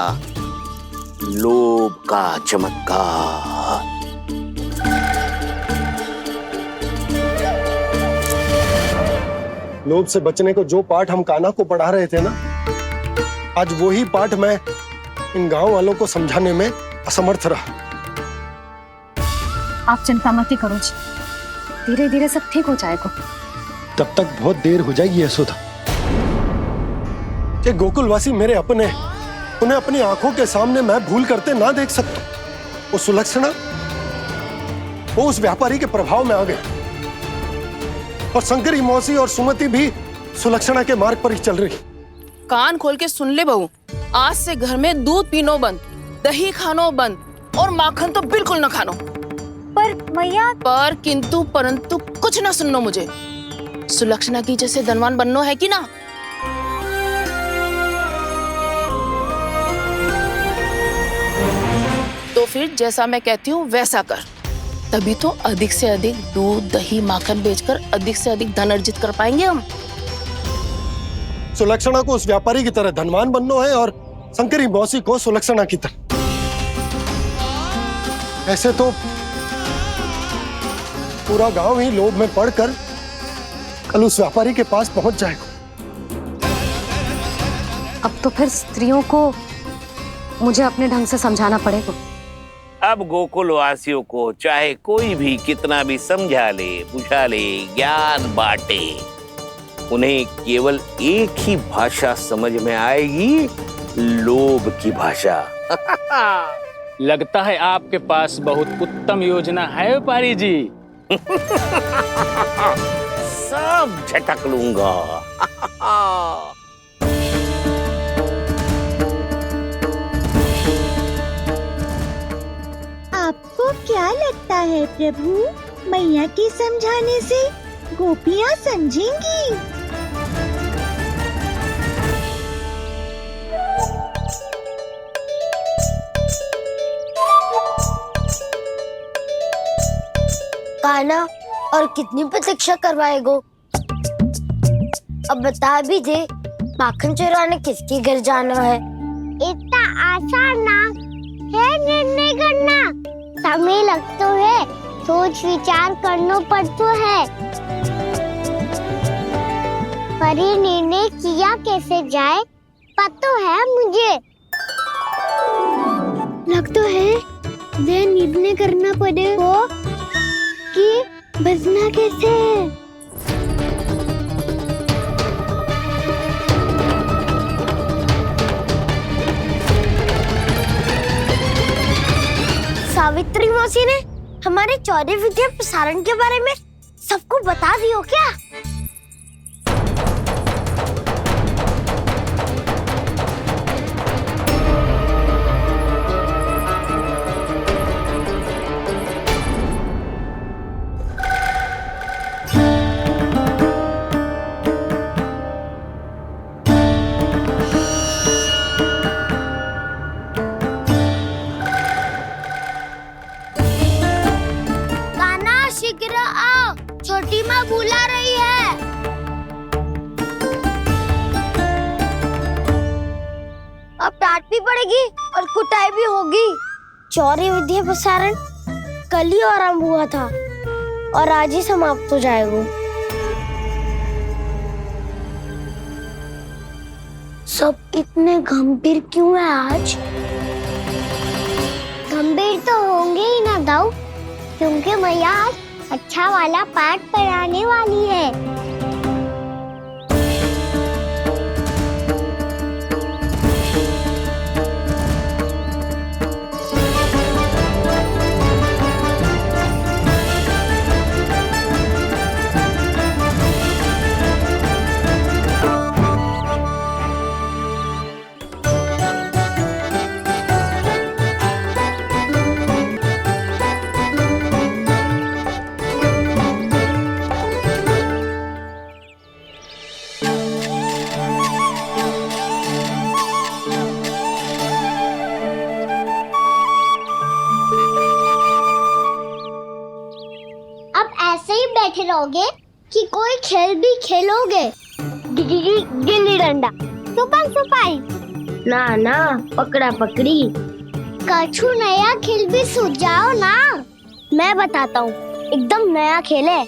लोभ का चमत्कार। लोभ से बचने को जो पाठ हम कान्हा को पढ़ा रहे थे ना, आज वही पाठ मैं इन गांव वालों को समझाने में असमर्थ रहा। आप चिंता मत ही करो जी, धीरे धीरे सब ठीक हो जाएगा। तब तक बहुत देर हो जाएगी यशोदा। ये गोकुलवासी मेरे अपने, उन्हें अपनी आंखों के सामने मैं भूल करते ना देख सकता। वो सुलक्षणा, वो उस व्यापारी के प्रभाव में आ गए, और शंकरी मौसी और सुमति भी सुलक्षणा के मार्ग पर ही चल रही। कान खोल के सुन ले बहू, आज से घर में दूध पीनो बंद, दही खानो बंद, और माखन तो बिल्कुल न खानो। पर मैया, पर किंतु परंतु कुछ ना सुननो मुझे। सुलक्षणा की जैसे धनवान बननो है कि ना? तो फिर जैसा मैं कहती हूँ वैसा कर, तभी तो अधिक से अधिक दूध, दही, माखन बेचकर अधिक से अधिक धन अर्जित कर पाएंगे हम। सुलक्षणा को उस व्यापारी की तरह धनवान बनना है और शंकरी मौसी को सुलक्षणा की तरह। ऐसे तो पूरा गांव ही लोभ में पड़कर कल उस व्यापारी के पास पहुंच जाएगा। अब तो फिर स्त्रियों को मुझे अपने ढंग से समझाना पड़ेगा। अब गोकुल वासियों को चाहे कोई भी कितना भी समझा ले, बुझा ले, ज्ञान बांटे, उन्हें केवल एक ही भाषा समझ में आएगी, लोभ की भाषा। लगता है आपके पास बहुत उत्तम योजना है व्यापारी जी। सब झटक लूंगा। आपको क्या लगता है प्रभु, मैया के समझाने से गोपियां समझेंगी? कान्हा, और कितनी प्रतीक्षा करवाएगो? अब बता भी दे, माखन चुराने किसके घर जाना है? इतना आसान ना है निर्णय करना। समय लगता है, सोच विचार करना पड़ता है, पर ये निर्णय किया कैसे जाए पता है मुझे। लगता है ये निर्णय करना पड़ेगा कि बचना कैसे है। सावित्री मौसी ने हमारे चौर्य विद्या प्रसारण के बारे में सबको बता दियो क्या? शीघ्र आओ, छोटी माँ बुला रही है। अब डांट भी पड़ेगी और कुटाई भी होगी। चौर्य विद्या प्रसारण कल ही आरंभ हुआ था और आज ही समाप्त हो जाएगा। सब इतने गंभीर क्यों है आज? गंभीर तो होंगे ही ना दाऊ, क्योंकि मैया आज अच्छा वाला पाठ पढ़ाने वाली है। बैठे रहोगे कि कोई खेल भी खेलोगे? गिल्ली डंडा, छुपन छुपाई, ना ना पकड़ा पकड़ी, कछु नया खेल भी सुझाओ ना। मैं बताता हूँ, एकदम नया खेल है।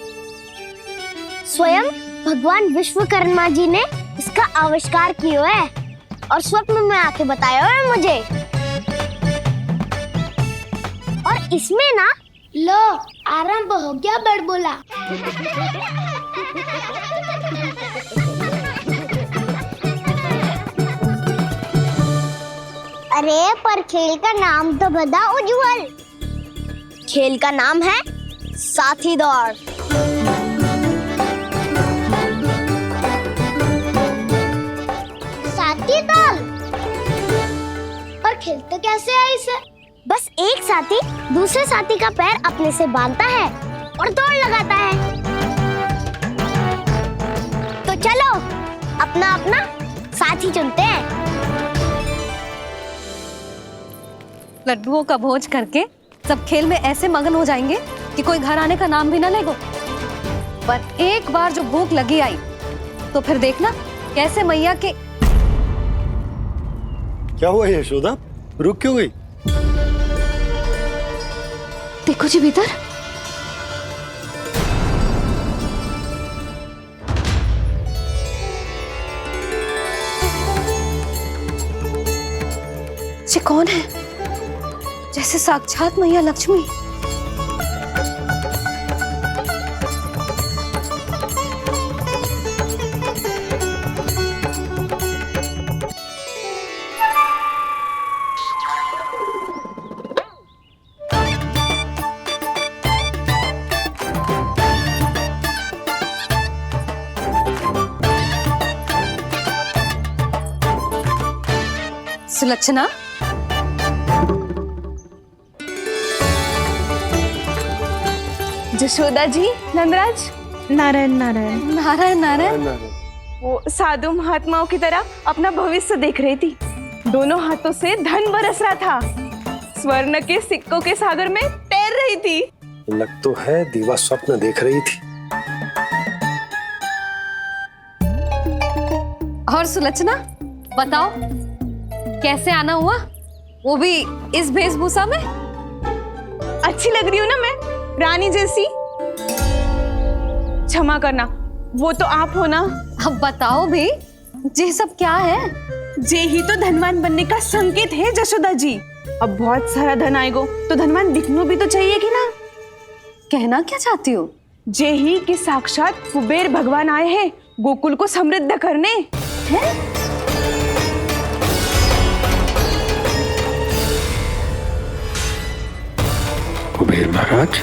स्वयं भगवान विश्वकर्मा जी ने इसका आविष्कार किया है और स्वप्न में आके बताया है मुझे। और इसमें ना लो आरंभ हो गया बड़बोला। अरे पर खेल का नाम तो बता उज्जवल। खेल का नाम है साथी दौड़। साथी दौड़? पर खेलते कैसे है इसे? बस एक साथी दूसरे साथी का पैर अपने से बांधता है और दौड़ लगाता है। तो चलो अपना अपना साथी चुनते हैं। लड्डुओं का भोज करके सब खेल में ऐसे मगन हो जाएंगे कि कोई घर आने का नाम भी ना लेगो। पर एक बार जो भूख लगी आई तो फिर देखना कैसे मैया के। क्या हुआ यशोदा, रुक क्यों गई? देखो जी भीतर। ये कौन है? जैसे साक्षात मैया लक्ष्मी। सुलक्षणा, जशोदा जी, नंदराज, नारायण नारायण नारायण नारायण। वो साधु महात्माओं की तरह अपना भविष्य देख रही थी। दोनों हाथों से धन बरस रहा था। स्वर्ण के सिक्कों के सागर में तैर रही थी। लग तो है दीवा स्वप्न देख रही थी। और सुलक्षणा बताओ कैसे आना हुआ? वो भी इस वेशभूषा में। अच्छी लग रही हूँ ना मैं, रानी जैसी। क्षमा करना, वो तो आप हो ना। अब बताओ भी, ये सब क्या है? ये ही तो धनवान बनने का संकेत है जशोदा जी। अब बहुत सारा धन आएगा तो धनवान दिखना भी तो चाहिए कि ना। कहना क्या चाहती हो? जे ही कि साक्षात कुबेर भगवान आए हैं गोकुल को समृद्ध करने। हैं? कुबेर महाराज,